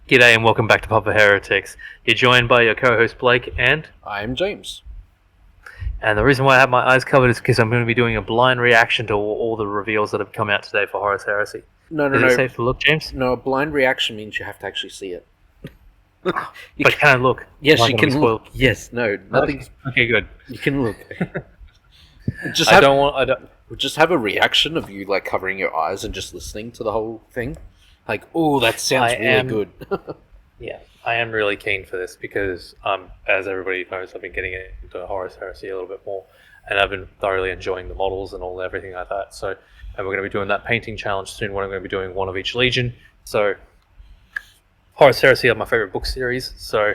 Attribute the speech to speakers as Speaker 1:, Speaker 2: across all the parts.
Speaker 1: G'day and welcome back to Papa Heretics. You're joined by your co-host Blake and
Speaker 2: I'm James.
Speaker 1: the reason why I have my eyes covered is because I'm going to be doing a blind reaction to all the reveals that have come out today for Horus Heresy.
Speaker 2: No.
Speaker 1: Is it safe to look, James?
Speaker 2: No, a blind reaction means you have to actually see it.
Speaker 1: But can I look?
Speaker 2: Yes,
Speaker 1: Am I
Speaker 2: you
Speaker 1: gonna
Speaker 2: can
Speaker 1: be
Speaker 2: look.
Speaker 1: spoiled?
Speaker 2: Yes, no, nothing.
Speaker 1: Okay, good.
Speaker 2: You can look.
Speaker 1: I don't.
Speaker 2: We'll just have a reaction of you like covering your eyes and just listening to the whole thing. Like, oh, that sounds good.
Speaker 1: Yeah, I am really keen for this because, as everybody knows, I've been getting into Horus Heresy a little bit more, and I've been thoroughly enjoying the models and everything like that. So, and we're going to be doing that painting challenge soon. Where I'm going to be doing one of each legion. So, Horus Heresy are my favorite book series. So,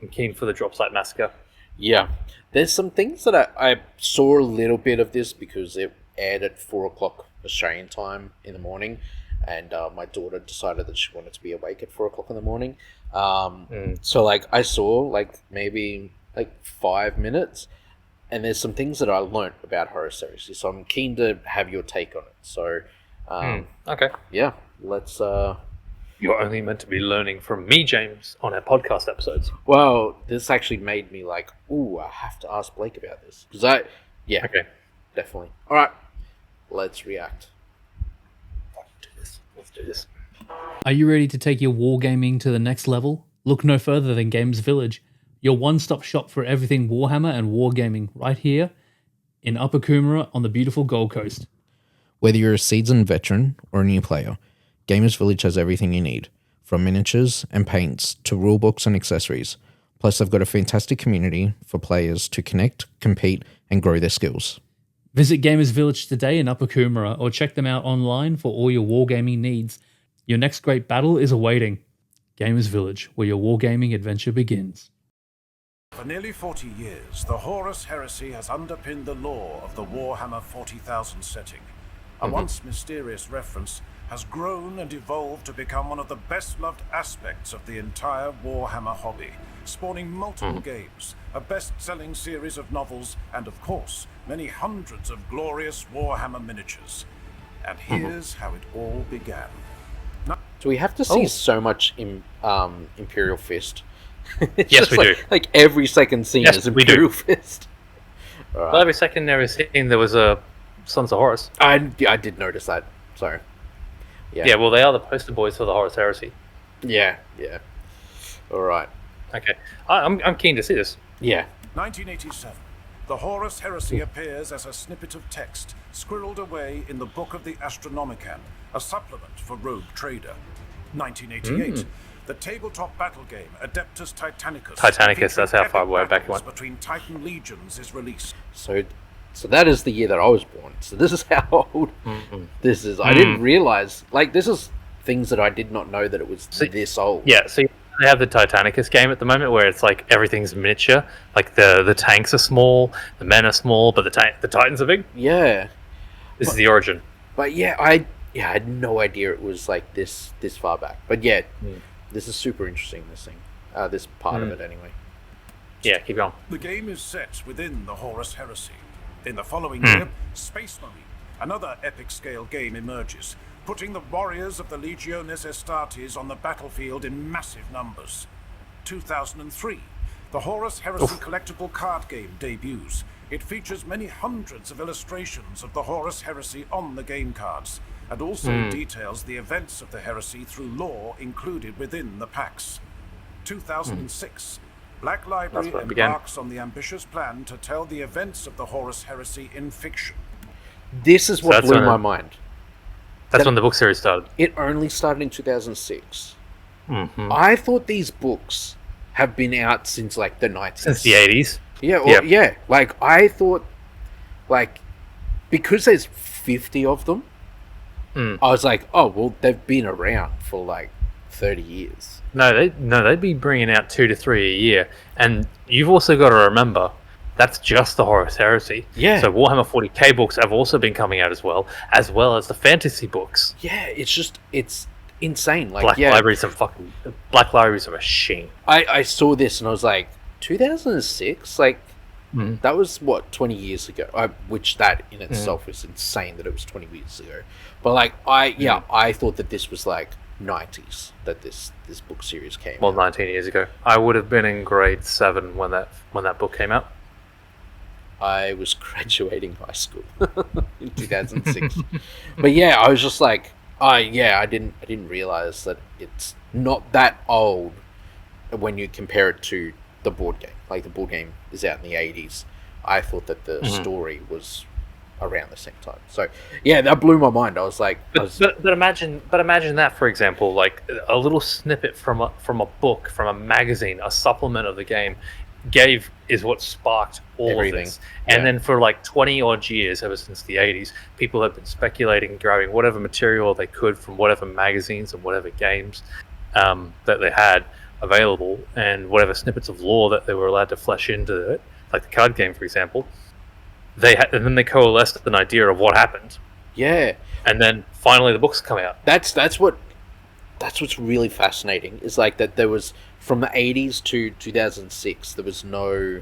Speaker 1: I'm keen for the Drop Site Massacre.
Speaker 2: Yeah, there's some things that I saw a little bit of this because it aired at 4 o'clock Australian time in the morning. And my daughter decided that she wanted to be awake at 4 o'clock in the morning. So, like, I saw, like, maybe, 5 minutes. And there's some things that I learnt about Horus Heresy. So I'm keen to have your take on it. So,
Speaker 1: Okay.
Speaker 2: yeah, let's...
Speaker 1: You're only meant to be learning from me, James, on our podcast episodes.
Speaker 2: Well, this actually made me like, ooh, I have to ask Blake about this. Because
Speaker 1: Okay.
Speaker 2: definitely. All right, let's react.
Speaker 1: Let's do this.
Speaker 3: Are you ready to take your wargaming to the next level? Look no further than Games Village, your one-stop shop for everything Warhammer and wargaming, right here in Upper Coomera on the beautiful Gold Coast.
Speaker 4: Whether you're a seasoned veteran or a new player, Gamers Village has everything you need, from miniatures and paints to rulebooks and accessories. Plus, they've got a fantastic community for players to connect, compete, and grow their skills.
Speaker 3: Visit Gamers Village today in Upper Coomera or check them out online for all your wargaming needs. Your next great battle is awaiting. Gamers Village, where your wargaming adventure begins.
Speaker 5: For nearly 40 years, the Horus Heresy has underpinned the lore of the Warhammer 40,000 setting. A once mysterious reference has grown and evolved to become one of the best-loved aspects of the entire Warhammer hobby, spawning multiple games, a best-selling series of novels, and of course, many hundreds of glorious Warhammer miniatures. And here's how it all began.
Speaker 2: Do we have to see so much Imperial Fist?
Speaker 1: Yes, we do.
Speaker 2: Like every second scene
Speaker 1: Yes,
Speaker 2: is
Speaker 1: we do.
Speaker 2: Imperial Fist.
Speaker 1: Well, every second there was scene, there was a Sons of Horus.
Speaker 2: I did notice that. So,
Speaker 1: Yeah, well, they are the poster boys for the Horus Heresy.
Speaker 2: yeah. All right.
Speaker 1: Okay, I'm keen to see this.
Speaker 2: Yeah.
Speaker 5: 1987. The Horus Heresy appears as a snippet of text, squirreled away in the Book of the Astronomicon, a supplement for Rogue Trader. 1988. The tabletop battle game Adeptus Titanicus.
Speaker 1: Titanicus, that's how far
Speaker 5: epic
Speaker 1: way back you
Speaker 5: battles
Speaker 1: went.
Speaker 5: between Titan legions is released.
Speaker 2: So that is the year that I was born. So this is how old this is. I didn't realize. Like, this is things that I did not know that it was this old.
Speaker 1: Yeah, so they have the Titanicus game at the moment where it's like everything's miniature. Like the tanks are small, the men are small, but the Titans are big.
Speaker 2: Yeah.
Speaker 1: This is the origin.
Speaker 2: But yeah, I had no idea it was like this far back. But yeah, this is super interesting. This thing, this part of it anyway.
Speaker 1: Yeah, keep going.
Speaker 5: The game is set within the Horus Heresy. In the following year, Space Marine, another epic-scale game, emerges, putting the warriors of the Legiones Astartes on the battlefield in massive numbers. 2003, the Horus Heresy collectible card game debuts. It features many hundreds of illustrations of the Horus Heresy on the game cards, and also details the events of the heresy through lore included within the packs. 2006, Black Library embarks on the ambitious plan to tell the events of the Horus Heresy in fiction.
Speaker 2: This is what blew my mind.
Speaker 1: That's when the book series started.
Speaker 2: It only started in 2006. I thought these books have been out since like the 90s.
Speaker 1: Since the 80s.
Speaker 2: Yeah, like I thought, like, because there's 50 of them, I was like, oh, well, they've been around for like 30 years.
Speaker 1: No, they'd be bringing out 2 to 3 a year. And you've also got to remember, that's just the Horus Heresy.
Speaker 2: Yeah.
Speaker 1: So Warhammer 40k books have also been coming out as well as the fantasy books.
Speaker 2: Yeah, it's insane. Like,
Speaker 1: Black Library's a machine.
Speaker 2: I saw this and I was like, 2006? Like, that was, what, 20 years ago? Which that in itself is insane that it was 20 years ago. But, like, I thought that this was, like, 90s that this book series came
Speaker 1: Well,
Speaker 2: out.
Speaker 1: 19 years ago. I would have been in grade 7 when that book came out.
Speaker 2: I was graduating high school in 2006. But yeah, I was just like, I didn't realize that it's not that old when you compare it to the board game. Like, the board game is out in the 80s. I thought that the story was around the same time. So yeah, that blew my mind. I was like,
Speaker 1: But imagine that, for example, like a little snippet from a book, from a magazine, a supplement of the game, is what sparked all
Speaker 2: Everything.
Speaker 1: of this. And
Speaker 2: Yeah.
Speaker 1: then for like 20 odd years, ever since the 80s, people have been speculating, grabbing whatever material they could from whatever magazines and whatever games that they had available, and whatever snippets of lore that they were allowed to flesh into it, like the card game, for example. And then they coalesced an idea of what happened,
Speaker 2: yeah,
Speaker 1: and then finally the books come out.
Speaker 2: that's what's really fascinating, is like that there was, from the 80s to 2006, there was no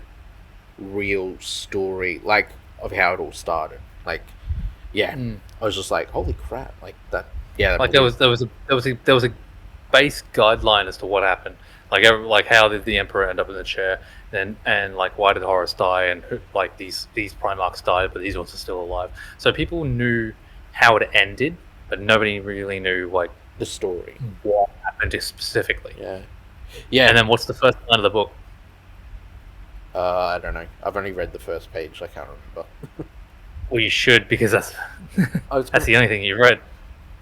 Speaker 2: real story like of how it all started. Like, yeah, I was just like, holy crap, like that. Yeah,
Speaker 1: Like there was a base guideline as to what happened. Like how did the emperor end up in the chair, and like why did Horus die, and like these Primarchs died, but these ones are still alive. So people knew how it ended, but nobody really knew like
Speaker 2: the story.
Speaker 1: what happened specifically.
Speaker 2: Yeah.
Speaker 1: And then what's the first line of the book?
Speaker 2: I don't know. I've only read the first page. I can't remember.
Speaker 1: Well, you should, because that's
Speaker 2: I was
Speaker 1: that's the only thing you've read.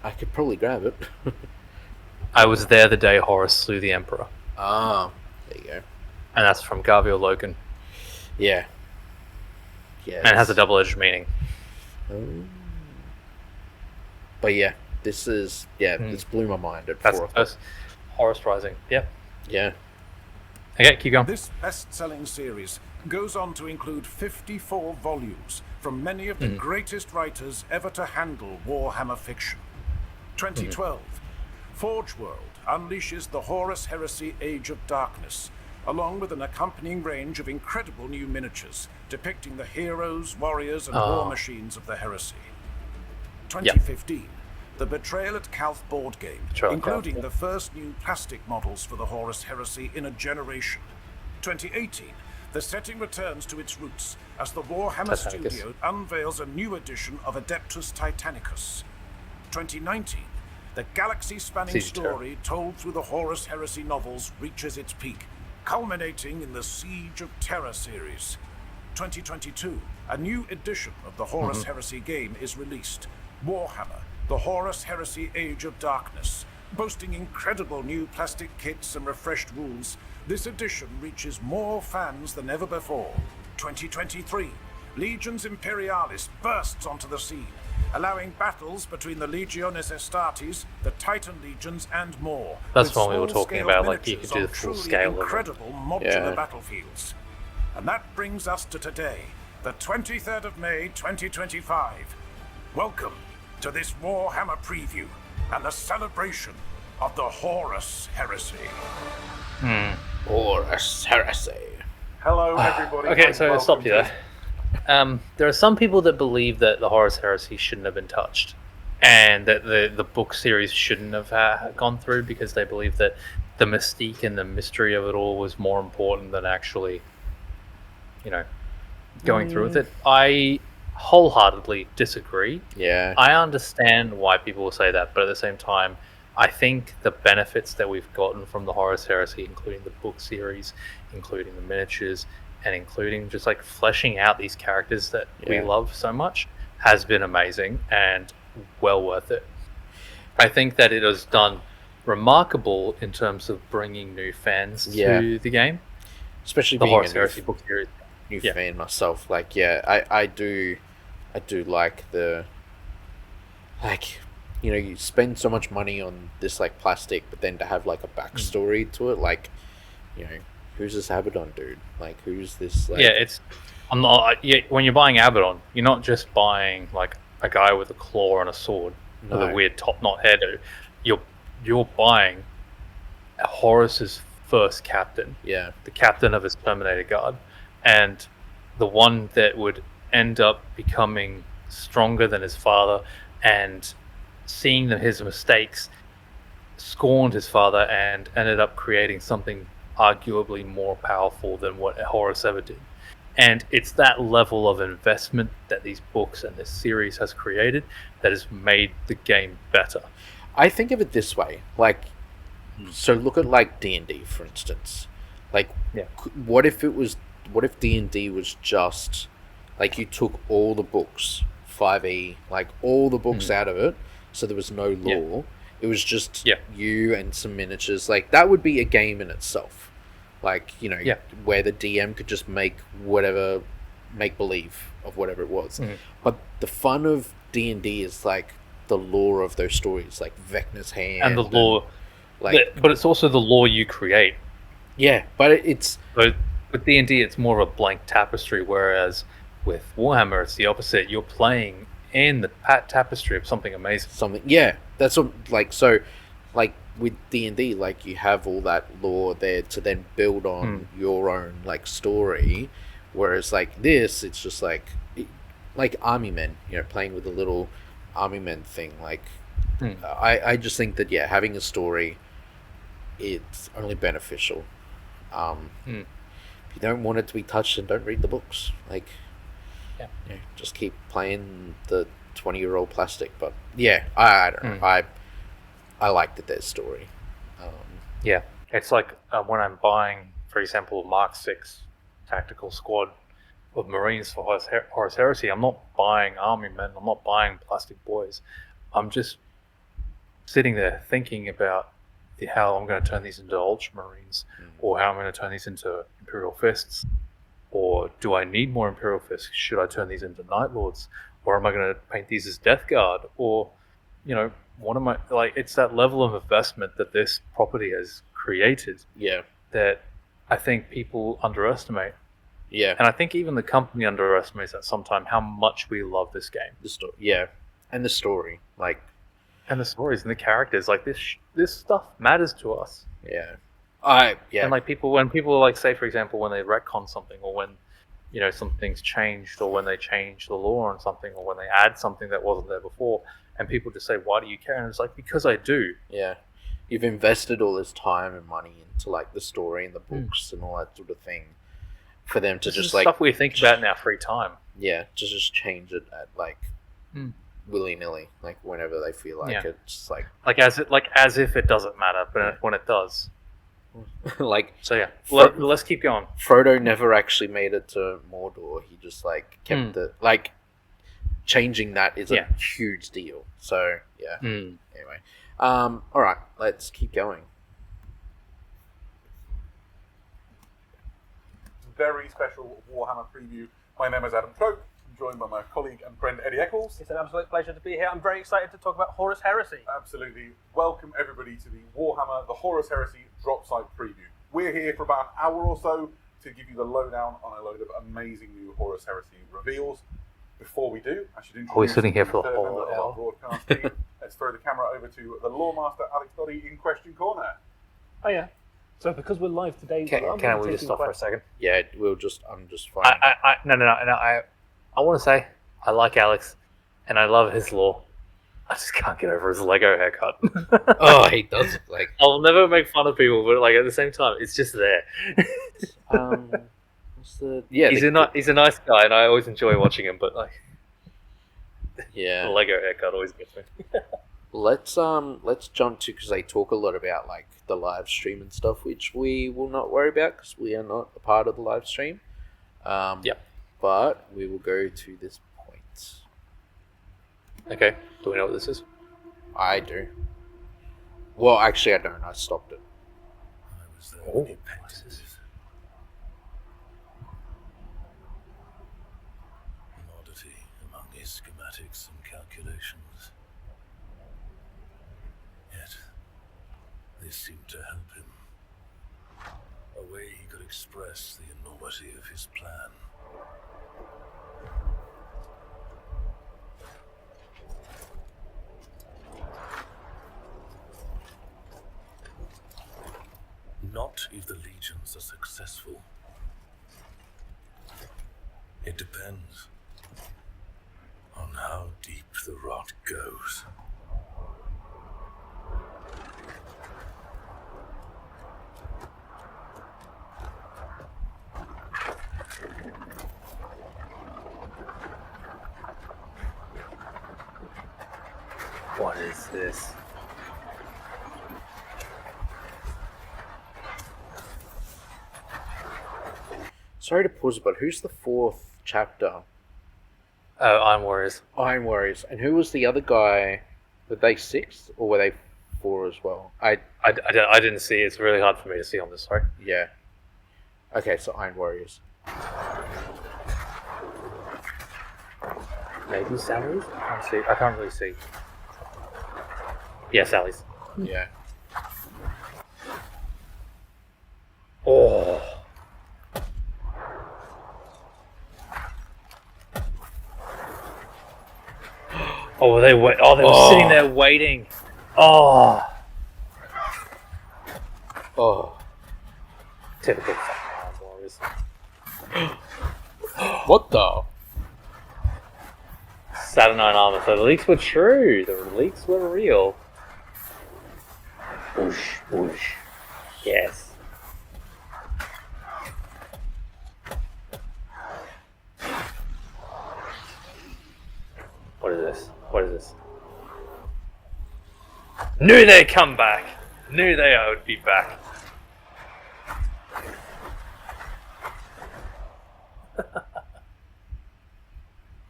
Speaker 2: I could probably grab it.
Speaker 1: I was there the day Horus slew the emperor,
Speaker 2: Ah, there you go.
Speaker 1: and that's from Gabriel Logan,
Speaker 2: Yeah. Yeah.
Speaker 1: and it has a double-edged meaning.
Speaker 2: But yeah, this blew my mind at
Speaker 1: That's
Speaker 2: 4
Speaker 1: the
Speaker 2: o'clock.
Speaker 1: first Horus Rising. Yep.
Speaker 2: Yeah.
Speaker 1: Okay, keep going.
Speaker 5: This best-selling series goes on to include 54 volumes from many of the greatest writers ever to handle Warhammer fiction. 2012, Forge World unleashes the Horus Heresy Age of Darkness, along with an accompanying range of incredible new miniatures depicting the heroes, warriors, and war machines of the heresy. 2015, the Betrayal at Calth board game,
Speaker 1: Betrayal at
Speaker 5: including
Speaker 1: Calth,
Speaker 5: the first new plastic models for the Horus Heresy in a generation. 2018, the setting returns to its roots as the Warhammer
Speaker 1: Titanicus.
Speaker 5: studio unveils a new edition of Adeptus Titanicus. 2019, the galaxy-spanning
Speaker 1: Siege of Terror.
Speaker 5: story told through the Horus Heresy novels reaches its peak, culminating in the Siege of Terror series. 2022, a new edition of the Horus Heresy game is released, Warhammer, the Horus Heresy Age of Darkness. Boasting incredible new plastic kits and refreshed rules, this edition reaches more fans than ever before. 2023, Legions Imperialis bursts onto the scene, allowing battles between the Legiones Astartes, the Titan Legions, and more.
Speaker 1: That's
Speaker 5: with
Speaker 1: what we were talking
Speaker 5: small-scale
Speaker 1: about, like, you
Speaker 5: miniatures
Speaker 1: could do
Speaker 5: on
Speaker 1: the full
Speaker 5: truly
Speaker 1: scale of it.
Speaker 5: incredible modular
Speaker 2: Yeah.
Speaker 5: battlefields. And that brings us to today, the 23rd of May, 2025. Welcome to this Warhammer preview and the celebration of the Horus Heresy.
Speaker 2: Horus Heresy.
Speaker 6: Hello, everybody.
Speaker 1: Okay,
Speaker 6: and
Speaker 1: so
Speaker 6: welcome
Speaker 1: stop you
Speaker 6: to-
Speaker 1: there. There are some people that believe that the Horus Heresy shouldn't have been touched, and that the book series shouldn't have gone through, because they believe that the mystique and the mystery of it all was more important than actually, going through with it. I wholeheartedly disagree.
Speaker 2: Yeah.
Speaker 1: I understand why people will say that, but at the same time, I think the benefits that we've gotten from the Horus Heresy, including the book series, including the miniatures, and including just like fleshing out these characters that we
Speaker 2: Yeah.
Speaker 1: love so much, has been amazing and well worth it. I think that it has done remarkable in terms of bringing new fans
Speaker 2: Yeah.
Speaker 1: to the game.
Speaker 2: Especially
Speaker 1: The
Speaker 2: being
Speaker 1: Horus
Speaker 2: a new,
Speaker 1: Heresy book series.
Speaker 2: new
Speaker 1: Yeah.
Speaker 2: fan myself. Like, yeah, I do like the, like, you know, you spend so much money on this like plastic, but then to have like a backstory to it, like, you know, who's this Abaddon dude? Like, who's this? Like,
Speaker 1: Yeah, it's. I'm not. Yeah, when you're buying Abaddon, you're not just buying like a guy with a claw and a sword with
Speaker 2: No.
Speaker 1: a weird top knot hairdo. You're buying Horus's first captain,
Speaker 2: yeah,
Speaker 1: the captain of his Terminator Guard, and the one that would end up becoming stronger than his father, and seeing his mistakes scorned his father and ended up creating something arguably more powerful than what Horus ever did. And it's that level of investment that these books and this series has created that has made the game better.
Speaker 2: I think of it this way, like, so look at like D&D, for instance. Like,
Speaker 1: Yeah.
Speaker 2: what if D&D was just like you took all the books, 5e, like all the books out of it, so there was no lore. It was just you and some miniatures. Like, that would be a game in itself. Like, you know, where the DM could just make believe of whatever it was. But the fun of D&D is like the lore of those stories, like Vecna's Hand
Speaker 1: And the lore,
Speaker 2: like,
Speaker 1: but it's also the lore you create.
Speaker 2: yeah, but it's
Speaker 1: But with D&D, it's more of a blank tapestry, whereas with Warhammer, it's the opposite. You're playing in the tapestry of something amazing.
Speaker 2: something. Yeah, that's what like so, like with D&D, like you have all that lore there to then build on your own like story, whereas like this, it's just like army men, you know, playing with the little army men thing. Like, I just think that having a story, it's only beneficial. If you don't want it to be touched, then don't read the books. Like, you know, just keep playing the 20-year-old plastic. But I don't know. I like that there's story.
Speaker 1: Yeah, it's like when I'm buying, for example, Mark 6 tactical squad of Marines for Horus Heresy, I'm not buying army men, I'm not buying plastic boys. I'm just sitting there thinking about how I'm going to turn these into Ultramarines, or how I'm going to turn these into Imperial Fists, or do I need more Imperial Fists? Should I turn these into Night Lords, or am I going to paint these as Death Guard, or, you know, what am I, like, it's that level of investment that this property has created that I think people underestimate.
Speaker 2: Yeah.
Speaker 1: And I think even the company underestimates at some time how much we love this game.
Speaker 2: The story. And the story. Like,
Speaker 1: and the stories and the characters. Like, this stuff matters to us.
Speaker 2: Yeah.
Speaker 1: And like when people like say, for example, when they retcon something, or when, you know, something's changed, or when they change the lore on something, or when they add something that wasn't there before, and people just say, why do you care? And it's like, because I do.
Speaker 2: Yeah. You've invested all this time and money into like the story and the books and all that sort of thing, for them to just like
Speaker 1: stuff we think about in our free time.
Speaker 2: Yeah, to just change it at like willy nilly, like whenever they feel like it. Just
Speaker 1: like as if it doesn't matter, but when it does.
Speaker 2: Like,
Speaker 1: so let's keep going.
Speaker 2: Frodo never actually made it to Mordor. He just like kept it. Like, changing that is a huge deal. So anyway, all right, let's keep going.
Speaker 6: Very special Warhammer preview. My name is Adam Troke. I'm joined by my colleague and friend Eddie Eccles.
Speaker 7: It's an absolute pleasure to be here. I'm very excited to talk about Horus Heresy.
Speaker 6: Absolutely. Welcome everybody to the Warhammer, the Horus Heresy drop site preview. We're here for about an hour or so to give you the lowdown on a load of amazing new Horus Heresy reveals. Before we do, I should introduce
Speaker 1: we're sitting here for the
Speaker 6: third
Speaker 1: whole
Speaker 6: member of our broadcast team. Let's throw the camera over to the Lore Master, Alex Doddy, in Question Corner.
Speaker 7: Oh yeah. So because we're live today,
Speaker 1: Can we just stop for a second?
Speaker 2: Yeah, I'm just fine.
Speaker 1: I want to say I like Alex, and I love his lore. I just can't get over his Lego haircut.
Speaker 2: Oh, he does. Like,
Speaker 1: I'll never make fun of people, but like at the same time, it's just there. He's a nice guy, and I always enjoy watching him. But like, the Lego haircut always gets me.
Speaker 2: Let's jump to, because they talk a lot about like the live stream and stuff, which we will not worry about because we are not a part of the live stream. But we will go to this point.
Speaker 1: Okay. Do we know what this is?
Speaker 2: I do. Well, actually, I don't. I stopped it.
Speaker 5: I was there when he painted it. An oddity among his schematics and calculations. Yet, they seemed to help him. A way he could express the enormity of his plan. Not if the legions are successful. It depends on how deep the rot goes.
Speaker 1: What is this?
Speaker 2: Sorry to pause, but who's the fourth chapter?
Speaker 1: Oh, Iron Warriors.
Speaker 2: Iron Warriors. And who was the other guy? Were they 6 or were they 4 as well?
Speaker 1: I didn't see. It's really hard for me to see on this. Sorry.
Speaker 2: Yeah. Okay, so Iron Warriors.
Speaker 1: Maybe Sally's? I can't really see. Yeah, Sally's.
Speaker 2: Yeah.
Speaker 1: Oh. Oh, were they were sitting there waiting. Oh.
Speaker 2: Oh.
Speaker 1: Typical fucking Iron Warriors.
Speaker 2: What the?
Speaker 1: Saturnine armor. So the leaks were true. The leaks were real. Whoosh, whoosh. Yes. What is this? What is this? Knew they'd come back. Knew they would be back.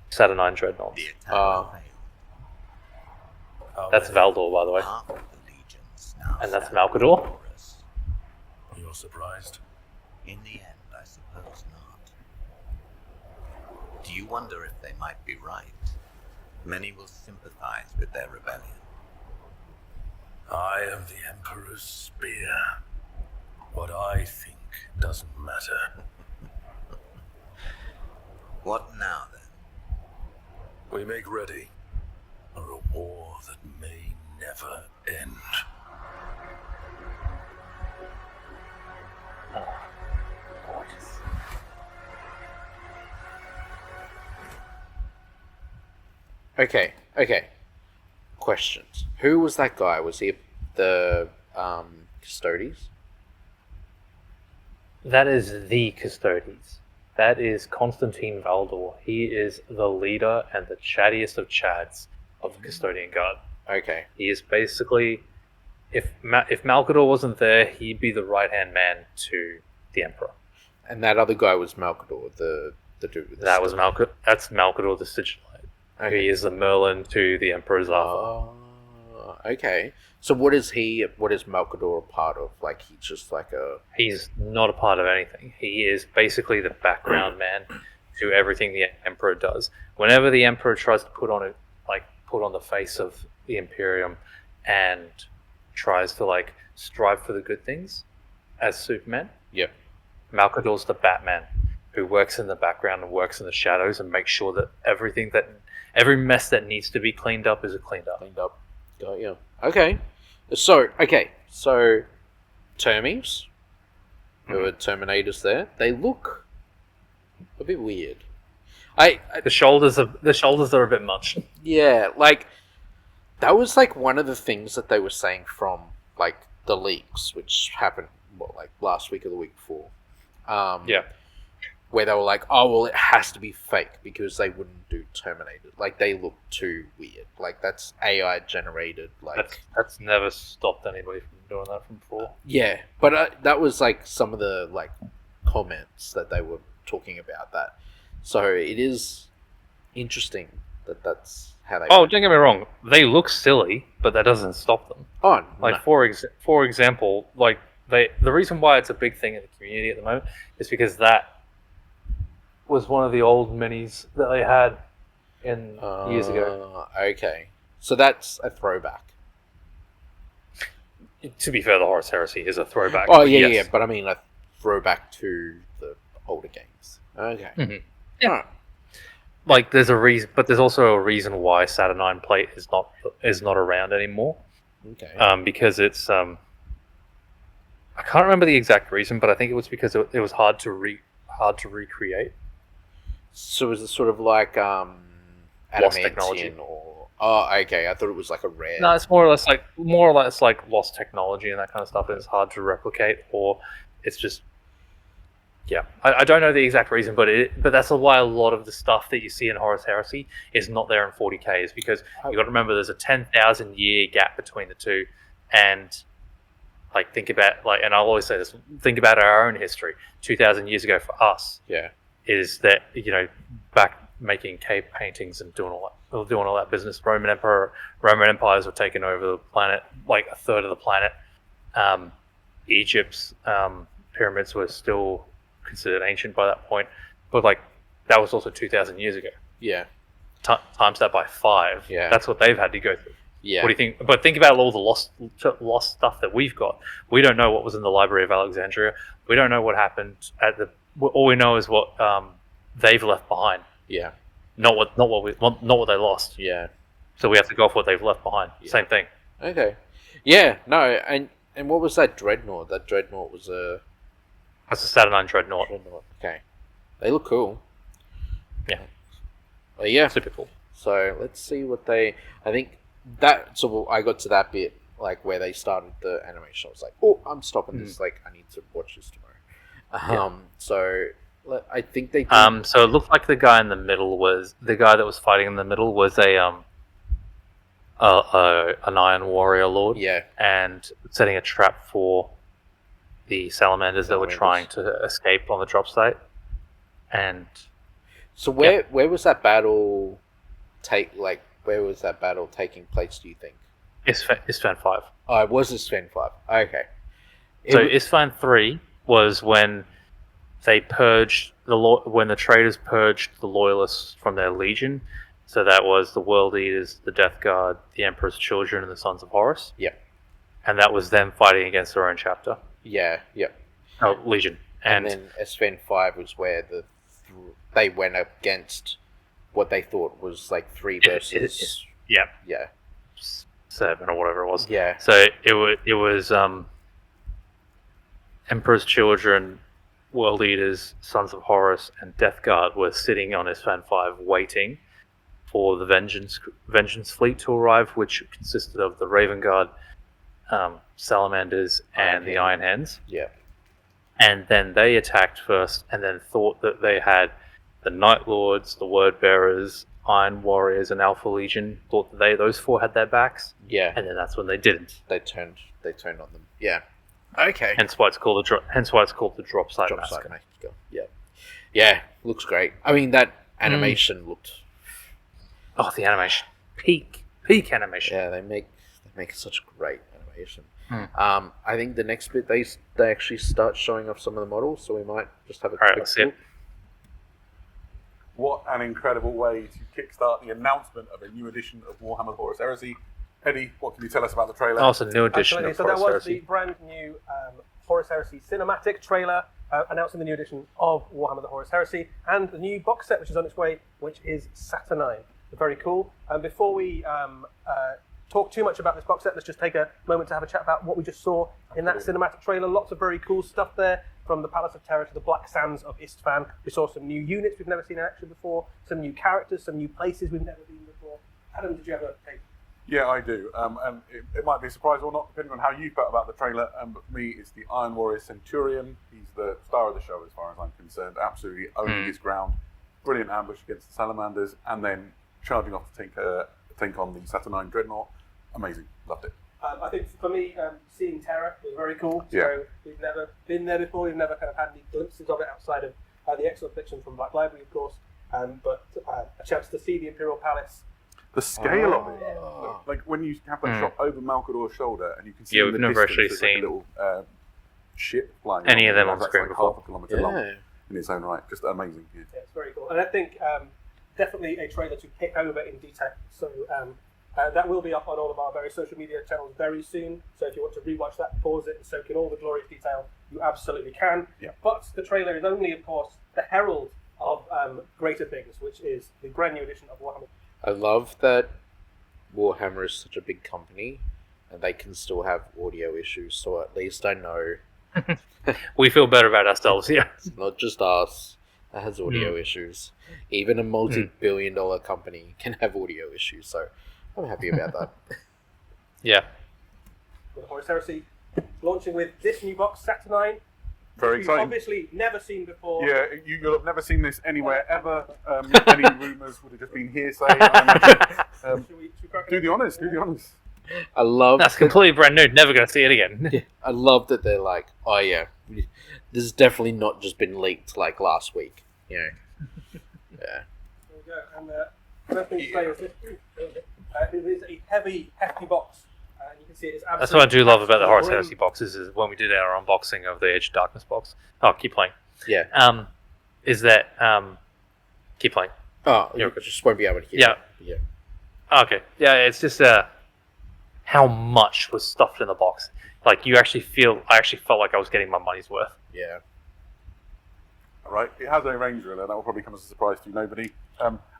Speaker 1: Saturnine Dreadnoughts.
Speaker 8: The attack failed.
Speaker 1: That's Valdor, by the way.
Speaker 8: Half of the legions now
Speaker 1: And that's
Speaker 8: stand
Speaker 1: Malkador?
Speaker 8: before us.
Speaker 5: You're surprised?
Speaker 8: In the end, I suppose not. Do you wonder if they might be right? Many will sympathize with their rebellion.
Speaker 5: I am the Emperor's spear. What I think doesn't matter.
Speaker 8: What now, then?
Speaker 5: We make ready for a war that may never end.
Speaker 1: Gorgeous.
Speaker 2: Okay. Questions. Who was that guy? Was he the Custodes?
Speaker 1: That is the Custodes. That is Constantine Valdor. He is the leader and the chattiest of chads of the Custodian Guard.
Speaker 2: Okay.
Speaker 1: He is basically, if Malkador wasn't there, he'd be the right-hand man to the Emperor.
Speaker 2: And that other guy was Malkador, the dude with the
Speaker 1: That was
Speaker 2: stuff.
Speaker 1: That's Malkador the Sigillite.
Speaker 2: Okay.
Speaker 1: He is the Merlin to the Emperor's Arthur.
Speaker 2: Okay. So what is Malkador a part of? Like, he's just like a...
Speaker 1: He's not a part of anything. He is basically the background man to everything the Emperor does. Whenever the Emperor tries to put on the face of the Imperium and tries to strive for the good things as Superman,
Speaker 2: Yep.
Speaker 1: Malkador's the Batman who works in the background and works in the shadows and makes sure that every mess that needs to be cleaned up is cleaned up.
Speaker 2: Cleaned up. Got you. Okay. So Termies, there were Terminators there. They look a bit weird.
Speaker 1: The shoulders are a bit much.
Speaker 2: Yeah, like, that was like one of the things that they were saying from like the leaks, which happened last week or the week before.
Speaker 1: Yeah.
Speaker 2: Where they were like, oh well, it has to be fake because they wouldn't do Terminator. Like, they look too weird. Like, that's AI generated. Like,
Speaker 1: That's never stopped anybody from doing that from before.
Speaker 2: yeah, but that was like some of the like comments that they were talking about that. So it is interesting that that's how they.
Speaker 1: Oh, don't get me wrong. They look silly, but that doesn't stop them.
Speaker 2: Oh,
Speaker 1: Like
Speaker 2: no.
Speaker 1: for example, the reason why it's a big thing in the community at the moment is because that was one of the old minis that they had in years ago.
Speaker 2: Okay, so that's a throwback.
Speaker 1: To be fair, the Horus Heresy is a throwback.
Speaker 2: Oh
Speaker 1: but
Speaker 2: yeah,
Speaker 1: yes.
Speaker 2: yeah, but I mean a throwback to the older games. Okay.
Speaker 1: Mhm.
Speaker 2: Yeah.
Speaker 1: Like, there's a reason, but there's also a reason why Saturnine plate is not around anymore.
Speaker 2: Okay.
Speaker 1: Because it's I can't remember the exact reason, but I think it was because it was hard to recreate.
Speaker 2: So is it sort of like
Speaker 1: Lost
Speaker 2: adamantium
Speaker 1: technology.
Speaker 2: or? Oh, okay. I thought it was like a rare.
Speaker 1: No, it's more or less like lost technology and that kind of stuff, and it's hard to replicate, or it's just Yeah, I don't know the exact reason, but that's why a lot of the stuff that you see in Horus Heresy is not there in 40k, is because you got to remember there's a 10,000 year gap between the two, and like think about and I'll always say this: think about our own history. 2,000 years ago for us,
Speaker 2: Yeah.
Speaker 1: is that back making cave paintings and doing all that business. Roman empires were taking over the planet, like a third of the planet. Egypt's pyramids were still considered ancient by that point, but like that was also 2,000 years ago.
Speaker 2: Yeah.
Speaker 1: Times that by 5.
Speaker 2: Yeah.
Speaker 1: That's what they've had to go through.
Speaker 2: Yeah.
Speaker 1: What do you think? But think about all the lost stuff that we've got. We don't know what was in the Library of Alexandria. We don't know what happened at the. All we know is what they've left behind.
Speaker 2: Yeah.
Speaker 1: Not what they lost.
Speaker 2: Yeah.
Speaker 1: So we have to go off what they've left behind.
Speaker 2: Yeah.
Speaker 1: Same thing.
Speaker 2: Okay. Yeah. No. And what was that dreadnought? That dreadnought was a
Speaker 1: That's a Saturnine Dreadnought.
Speaker 2: dreadnought. Okay. They look cool.
Speaker 1: Yeah.
Speaker 2: Yeah.
Speaker 1: Super cool.
Speaker 2: So let's see what they. I think that. So I got to that bit like where they started the animation. I was like, oh, I'm stopping this. Like, I need to watch this tomorrow. So I think they.
Speaker 1: So it looked like the guy in the middle was the guy that was fighting in the middle was an Iron Warrior Lord.
Speaker 2: Yeah.
Speaker 1: And setting a trap for the salamanders that were trying to escape on the drop site. And
Speaker 2: so where was that battle where was that battle taking place, do you think?
Speaker 1: Isfahan 5.
Speaker 2: Oh, it was Isfahan 5. Okay.
Speaker 1: So Isfahan 3 was when they purged when the traitors purged the loyalists from their legion. So that was the World Eaters, the Death Guard, the Emperor's Children, and the Sons of Horus.
Speaker 2: Yeah.
Speaker 1: And that was them fighting against their own chapter.
Speaker 2: Yeah, yeah.
Speaker 1: Oh, Legion.
Speaker 2: And then Isfahan 5 was where they went against what they thought was like 3 versus...
Speaker 1: Yeah. 7 or whatever it was.
Speaker 2: Yeah.
Speaker 1: So it was Emperor's Children, World Eaters, Sons of Horus, and Death Guard were sitting on Isfahan 5 waiting for the Vengeance fleet to arrive, which consisted of the Raven Guard, Salamanders, and the Iron Hands.
Speaker 2: Yeah.
Speaker 1: And then they attacked first, and then thought that they had the Night Lords, the Word Bearers, Iron Warriors, and Alpha Legion. Thought that those 4 had their backs.
Speaker 2: Yeah.
Speaker 1: And then that's when they didn't.
Speaker 2: They turned on them. Yeah. Okay.
Speaker 1: Hence why it's called the drop site
Speaker 2: Drop
Speaker 1: massacre.
Speaker 2: site massacre. Yeah. Yeah. Looks great. I mean, that animation looked.
Speaker 1: Oh, the animation, peak animation.
Speaker 2: Yeah, they make such great animation. I think the next bit they actually start showing off some of the models, so we might just have a quick
Speaker 1: let's see
Speaker 2: look.
Speaker 1: it.
Speaker 6: What an incredible way to kickstart the announcement of a new edition of Warhammer Horus Heresy. Eddie, what can you tell us about the trailer?
Speaker 1: Oh, it's a new edition
Speaker 7: Absolutely.
Speaker 1: of
Speaker 7: So there
Speaker 1: Horus
Speaker 7: was
Speaker 1: Heresy.
Speaker 7: the brand new Horus Heresy cinematic trailer announcing the new edition of Warhammer the Horus Heresy and the new box set which is on its way, which is Saturnine. Very cool. And before we talk too much about this box set, let's just take a moment to have a chat about what we just saw in that cinematic trailer. Lots of very cool stuff there, from the Palace of Terror to the Black Sands of Isfahan. We saw some new units we've never seen in action before, some new characters, some new places we've never been before. Adam, did you have a take?
Speaker 6: Yeah, I do. And it might be a surprise or not, depending on how you felt about the trailer. But for me, it's the Iron Warrior Centurion. He's the star of the show as far as I'm concerned. Absolutely owning his ground. Brilliant ambush against the Salamanders, and then charging off to take on the Saturnine Dreadnought. Amazing. Loved it.
Speaker 7: I think for me, seeing Terror was very cool.
Speaker 6: Yeah.
Speaker 7: So we've never been there before. We've never kind of had any glimpses of it outside of the excellent fiction from Black Library, of course. But a chance to see the Imperial Palace.
Speaker 6: The scale of it, like when you have that shot over Malcador's shoulder, and you can see
Speaker 1: Yeah,
Speaker 6: in
Speaker 1: we've
Speaker 6: the
Speaker 1: never
Speaker 6: distance
Speaker 1: actually
Speaker 6: there's like a little ship flying.
Speaker 1: Any
Speaker 6: along,
Speaker 1: of them
Speaker 6: you know,
Speaker 1: on
Speaker 6: that's
Speaker 1: screen
Speaker 6: like
Speaker 1: before.
Speaker 6: half a kilometre long in its own right. Just amazing. Yeah.
Speaker 7: Yeah, it's very cool. And I think definitely a trailer to pick over in detail. So that will be up on all of our various social media channels very soon. So if you want to rewatch that, pause it, and soak in all the glorious detail, you absolutely can.
Speaker 6: Yeah.
Speaker 7: But the trailer is only, of course, the herald of greater things, which is the brand new edition of Warhammer.
Speaker 2: I love that Warhammer is such a big company, and they can still have audio issues. So at least I know
Speaker 1: We feel better about ourselves here.
Speaker 2: it's not just us that has audio issues. Even a multi-billion-dollar company can have audio issues. So I'm happy about that.
Speaker 1: Yeah.
Speaker 7: With Horus Heresy launching with this new box, Saturnine.
Speaker 6: Very
Speaker 7: You've
Speaker 6: exciting.
Speaker 7: obviously never seen before.
Speaker 6: Yeah, you'll have never seen this anywhere ever. Any rumours would have just been hearsay. I imagine.
Speaker 7: Should we crack
Speaker 6: Do
Speaker 7: it?
Speaker 6: the honours. Do the honours.
Speaker 2: I love
Speaker 1: That's completely brand new. Never going to see it again.
Speaker 2: Yeah, I love that they're like, oh yeah, this has definitely not just been leaked like last week. You know. Yeah.
Speaker 7: There we go. And first thing to say is this. It is a heavy, hefty box. And you can see it is absolutely.
Speaker 1: That's what I do love about the Horus
Speaker 7: absolutely
Speaker 1: Heresy boxes is when we did our unboxing of the Edge of Darkness box. Oh, keep playing.
Speaker 2: Yeah.
Speaker 1: Is that keep playing?
Speaker 2: Oh,
Speaker 1: You're
Speaker 2: you
Speaker 1: good.
Speaker 2: just won't be able to hear.
Speaker 1: Yeah.
Speaker 2: It.
Speaker 1: Oh, okay. Yeah, it's just how much was stuffed in the box. Like I actually felt like I was getting my money's worth.
Speaker 2: Yeah.
Speaker 6: All right. It has a range ruler. That will probably come as a surprise to nobody.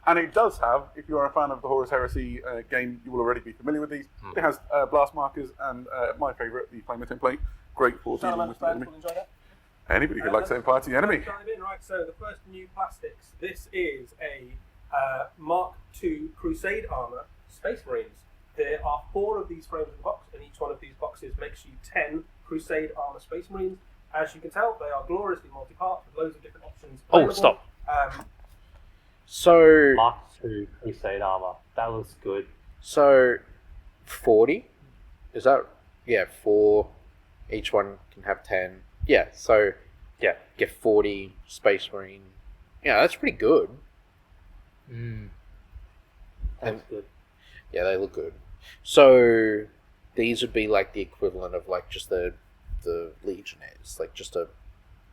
Speaker 6: And it does have, if you are a fan of the Horus Heresy game, you will already be familiar with these. It has blast markers and my favourite, the Flamer template. Great for dealing
Speaker 7: Salamander
Speaker 6: with the
Speaker 7: fans
Speaker 6: enemy.
Speaker 7: will enjoy that.
Speaker 6: Anybody who likes setting fire to the enemy.
Speaker 7: Dive in, right? So the first new plastics. This is a Mark II Crusade armor Space Marines. There are 4 of these frames in the box, and each one of these boxes makes you 10 Crusade armor Space Marines. As you can tell, they are gloriously multi-part with loads of different options.
Speaker 1: Oh,
Speaker 7: available.
Speaker 1: stop.
Speaker 2: So
Speaker 1: Mark II Crusade armor. That looks good.
Speaker 2: 40? Is that 4? Each one can have 10. Yeah, so
Speaker 1: Yeah.
Speaker 2: get 40 Space Marine. Yeah, that's pretty good.
Speaker 1: That's good.
Speaker 2: Yeah, they look good. So these would be like the equivalent of like just the Legionnaires, like just a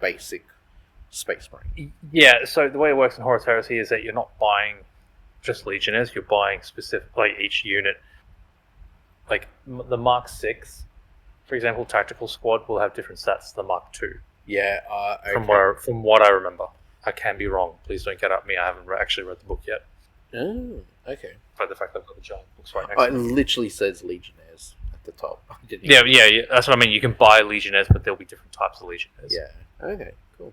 Speaker 2: basic Space Marine.
Speaker 1: Yeah, so the way it works in Horus Heresy is that you're not buying just Legionnaires, you're buying specific, like each unit. Like the Mark 6, for example, Tactical Squad will have different stats to the Mark 2.
Speaker 2: Yeah, okay.
Speaker 1: From what I remember. I can be wrong. Please don't get at me. I haven't actually read the book yet.
Speaker 2: Oh, okay.
Speaker 1: But the fact that I've got the giant books right next
Speaker 2: Oh, it
Speaker 1: to me.
Speaker 2: literally says Legionnaires at the top. I didn't
Speaker 1: Yeah,
Speaker 2: even-
Speaker 1: that's what I mean. You can buy Legionnaires, but there'll be different types of Legionnaires.
Speaker 2: Yeah. Okay, cool.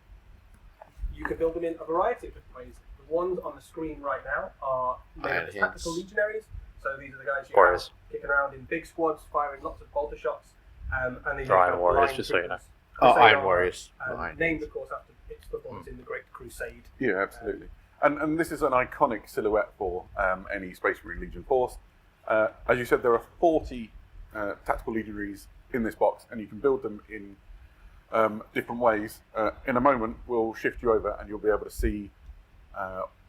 Speaker 7: You can build them in a variety of different ways. The ones on the screen right now are known
Speaker 2: Iron
Speaker 7: as
Speaker 2: Hands.
Speaker 7: tactical legionaries. So these are the guys you
Speaker 1: Warriors.
Speaker 7: have kicking around in big squads, firing lots of bolter shots. And then
Speaker 1: They're
Speaker 7: you
Speaker 1: Iron
Speaker 7: have
Speaker 1: Warriors,
Speaker 7: line
Speaker 1: just so you know.
Speaker 7: troopers.
Speaker 2: Oh,
Speaker 7: Crusade
Speaker 2: Iron
Speaker 7: armor,
Speaker 2: Warriors. Iron
Speaker 7: named, of course, after its performance in the Great Crusade.
Speaker 6: Yeah, absolutely. And this is an iconic silhouette for any Space Marine Legion force. As you said, there are 40 tactical legionaries in this box, and you can build them in different ways. In a moment, we'll shift you over, and you'll be able to see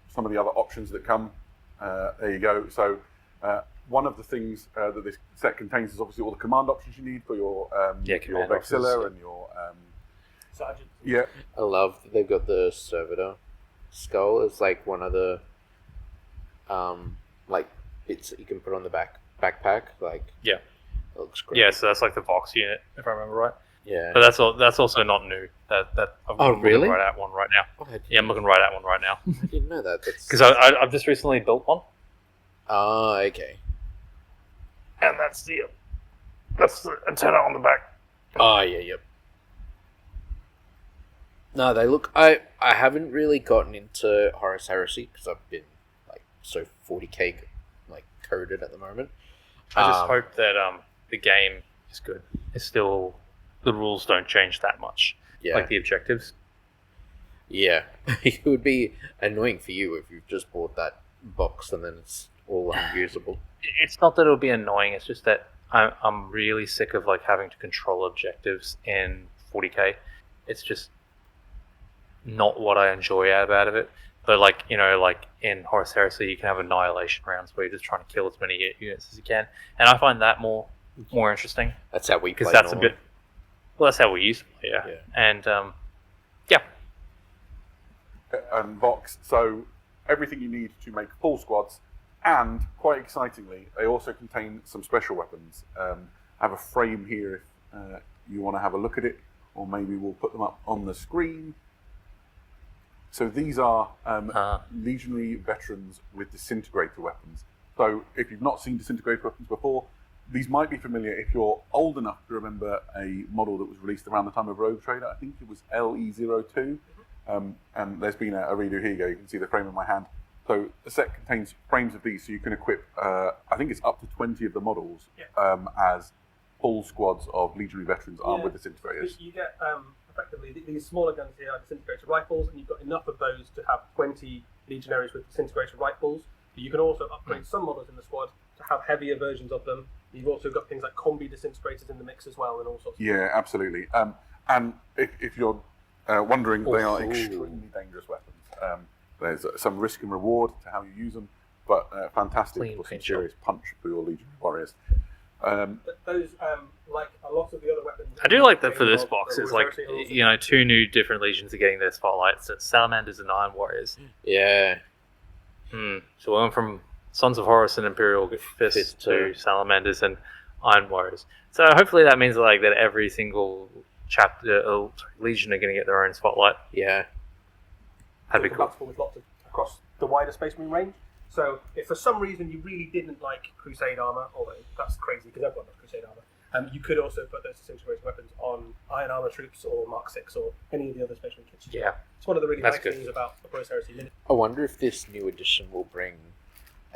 Speaker 6: some of the other options that come. There you go. So one of the things that this set contains is obviously all the command options you need for your
Speaker 1: command
Speaker 6: Vexilla
Speaker 1: options.
Speaker 6: and your
Speaker 7: Sergeant.
Speaker 6: yeah.
Speaker 2: I love that they've got the servitor skull. It's like one of the like bits that you can put on the backpack. Like
Speaker 1: Yeah.
Speaker 2: it looks great.
Speaker 1: Yeah, so that's like the Vox unit, if I remember right.
Speaker 2: Yeah.
Speaker 1: But that's also not new. I'm
Speaker 2: Oh,
Speaker 1: looking
Speaker 2: really?
Speaker 1: right at one right now.
Speaker 2: Oh, I didn't-
Speaker 1: Yeah, I'm looking right at one right now.
Speaker 2: I didn't know that.
Speaker 1: Because I've just recently built one,
Speaker 2: Oh, okay.
Speaker 1: and that's the antenna on the back.
Speaker 2: Oh, yeah, yep. No, they look. I haven't really gotten into Horus Heresy because I've been like so 40k like coded at the moment.
Speaker 1: I just hope that the game is good. It's still the rules don't change that much,
Speaker 2: Yeah,
Speaker 1: like the objectives.
Speaker 2: yeah. It would be annoying for you if you've just bought that box and then it's all unusable.
Speaker 1: It's not that it'll be annoying. It's just that I'm really sick of like having to control objectives in 40k. It's just not what I enjoy out of it. But like like in Horus Heresy, you can have annihilation rounds where you're just trying to kill as many units as you can, and I find that more interesting
Speaker 2: That's how we play.
Speaker 1: because that's
Speaker 2: normally.
Speaker 1: a bit. Well, that's how we used to play, yeah.
Speaker 2: Yeah.
Speaker 1: And yeah,
Speaker 6: and Vox. So everything you need to make full squads, and quite excitingly, they also contain some special weapons. I have a frame here if you want to have a look at it, or maybe we'll put them up on the screen. So these are legionary veterans with disintegrator weapons. So if you've not seen disintegrator weapons before, these might be familiar if you're old enough to remember a model that was released around the time of Rogue Trader. I think it was LE02. And there's been a redo. Here you go. You can see the frame in my hand. So the set contains frames of these, so you can equip, I think it's up to 20 of the models as full squads of legionary veterans armed with disintegrators.
Speaker 7: You get effectively these these smaller guns here are disintegrator rifles, and you've got enough of those to have 20 legionaries with disintegrator rifles. But you can also upgrade some models in the squad to have heavier versions of them. You've also got things like combi disintegrators in the mix as well, and all sorts.
Speaker 6: Yeah, absolutely. And if you're wondering, they are extremely dangerous weapons. There's some risk and reward to how you use them, but fantastic
Speaker 1: Clean
Speaker 6: for some
Speaker 1: paint
Speaker 6: serious punch for your legionary warriors.
Speaker 7: But those, like a lot of the other weapons,
Speaker 1: I do like that for this
Speaker 7: of
Speaker 1: box.
Speaker 7: the
Speaker 1: It's
Speaker 7: Horus
Speaker 1: like,
Speaker 7: Heresy are also-
Speaker 1: you know, 2 new different legions are getting their spotlights. It's Salamanders and Iron Warriors.
Speaker 2: Yeah.
Speaker 1: So we went from Sons of Horus and Imperial Fist to Salamanders and Iron Warriors. So hopefully that means like that every single chapter, legion are going to get their own spotlight.
Speaker 2: Yeah.
Speaker 1: That'd be cool.
Speaker 7: compatible with lots of across the wider Space Marine range. So if for some reason you really didn't like Crusade armor, although that's crazy because everyone loves Crusade armor, you could also put those disintegrator weapons on Iron Armor troops or Mark 6 or any of the other Space Marine kits.
Speaker 1: Yeah.
Speaker 7: It's one of the really
Speaker 1: That's
Speaker 7: nice
Speaker 1: good.
Speaker 7: things about the Horus Heresy.
Speaker 2: I wonder if this new edition will bring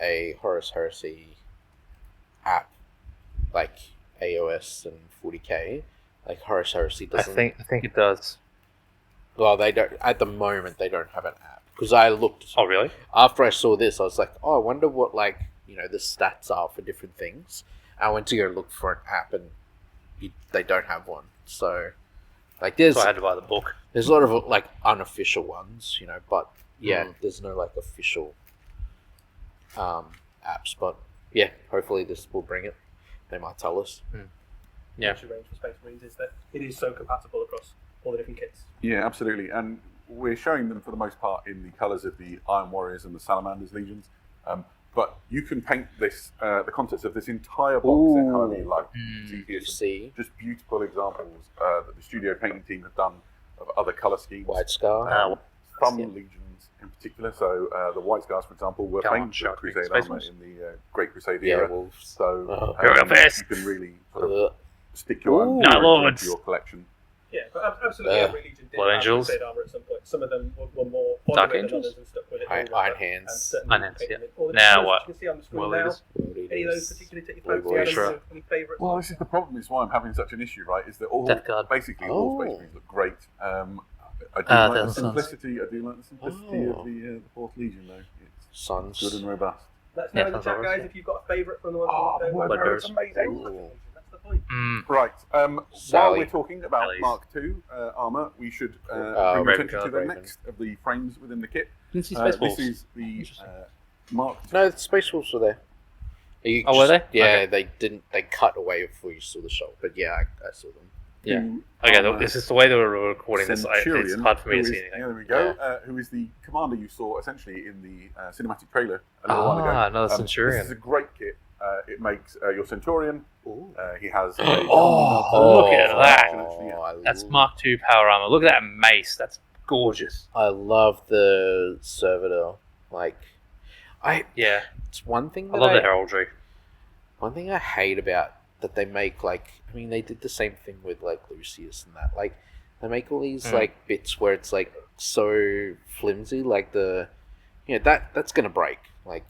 Speaker 2: a Horus Heresy app like AOS and 40k. Like Horus Heresy
Speaker 1: I
Speaker 2: doesn't.
Speaker 1: think it does.
Speaker 2: Well, they don't. At the moment, they don't have an app because I looked.
Speaker 1: Oh, really?
Speaker 2: After I saw this, I was like, "Oh, I wonder what the stats are for different things." I went to go look for an app, and they don't have one. So, there's
Speaker 1: So I had to buy the book.
Speaker 2: there's a lot of unofficial ones, but yeah, there's no official apps. But yeah, hopefully this will bring it. They might tell us.
Speaker 1: Yeah.
Speaker 7: The range for Space Marines is that it is so compatible across all the different kits.
Speaker 6: Yeah, absolutely. And we're showing them for the most part in the colours of the Iron Warriors and the Salamanders legions. But you can paint this, the contents of this entire box set however you like. See here some just beautiful examples that the studio painting team have done of other colour schemes.
Speaker 2: White Scar.
Speaker 6: Some legions in particular. So the White Scars, for example, were
Speaker 1: Come on,
Speaker 6: painted
Speaker 1: show
Speaker 6: with
Speaker 1: me.
Speaker 6: Crusade
Speaker 1: Space
Speaker 6: armour
Speaker 1: Wolves.
Speaker 6: in the Great Crusade
Speaker 2: Yeah,
Speaker 6: era.
Speaker 2: wolves.
Speaker 6: So
Speaker 1: Imperial Fist.
Speaker 6: you can really sort of stick your own
Speaker 1: Night
Speaker 6: into
Speaker 1: Lords.
Speaker 6: your collection.
Speaker 7: Yeah, but absolutely every legion did
Speaker 1: Blood
Speaker 7: have
Speaker 1: Angels.
Speaker 7: Crusade armor at some point. Some of them were more
Speaker 1: Dark
Speaker 7: than
Speaker 1: Angels?
Speaker 7: others and stuck with it.
Speaker 2: Iron
Speaker 7: longer.
Speaker 2: Hands.
Speaker 7: And certainly
Speaker 1: Iron Hands,
Speaker 7: painted
Speaker 1: yeah.
Speaker 7: it. All the
Speaker 1: Now
Speaker 7: different
Speaker 1: what?
Speaker 7: colours you can see on the screen
Speaker 1: World
Speaker 7: now.
Speaker 1: Leaders.
Speaker 7: Any of those particularly take your
Speaker 2: Blue
Speaker 7: fancy?
Speaker 2: Boys.
Speaker 7: Adam, any favourites?
Speaker 6: Well, this is the problem. Is why I'm having such an issue, right? Is that
Speaker 1: Death Guard.
Speaker 6: basically all Space
Speaker 2: Oh.
Speaker 6: Marines look great. I do like the
Speaker 1: Thousand Suns.
Speaker 6: simplicity. I do like the simplicity of the Fourth Legion, though. It's
Speaker 2: Suns.
Speaker 6: good and robust.
Speaker 7: Let us know in the
Speaker 1: sounds
Speaker 7: chat,
Speaker 1: alright,
Speaker 7: guys,
Speaker 1: yeah.
Speaker 7: if you've got a favourite from the ones
Speaker 6: Oh,
Speaker 7: that
Speaker 6: Blood
Speaker 7: we've
Speaker 6: Bearers,
Speaker 7: got.
Speaker 6: amazing.
Speaker 2: Ooh.
Speaker 7: That's the point.
Speaker 6: Right. While
Speaker 2: Sally.
Speaker 6: we're talking about
Speaker 1: Sally's.
Speaker 6: Mark II armor, we should bring
Speaker 2: Raven
Speaker 6: attention to
Speaker 1: Guard,
Speaker 6: the
Speaker 2: Raven.
Speaker 6: next of the frames within the kit.
Speaker 1: Didn't see Space
Speaker 6: This
Speaker 1: Wolves.
Speaker 6: is the Mark II.
Speaker 2: No, the Space Wolves were there.
Speaker 1: Oh, were they?
Speaker 2: Yeah,
Speaker 1: Okay.
Speaker 2: they didn't. They cut away before you saw the shot, but yeah, I saw them.
Speaker 1: Yeah.
Speaker 6: Who
Speaker 1: Okay,
Speaker 6: armor
Speaker 1: this is the way that we're recording this. It's
Speaker 6: Centurion,
Speaker 1: hard for me
Speaker 6: who
Speaker 1: to see
Speaker 6: is-
Speaker 1: anything.
Speaker 6: Yeah, there we go. Who is the commander you saw essentially in the cinematic trailer a little while ago.
Speaker 1: Another Centurion.
Speaker 6: This is a great kit. It makes your Centurion. He has a
Speaker 1: Look at that. That's
Speaker 2: I
Speaker 1: Mark II power armor. Look at that mace. That's gorgeous.
Speaker 2: I love the servitor.
Speaker 1: Yeah.
Speaker 2: It's one thing
Speaker 1: I
Speaker 2: that
Speaker 1: love the heraldry.
Speaker 2: One thing I hate about that they make they did the same thing with Lucius and that. They make all these bits where it's so flimsy, that's gonna break. I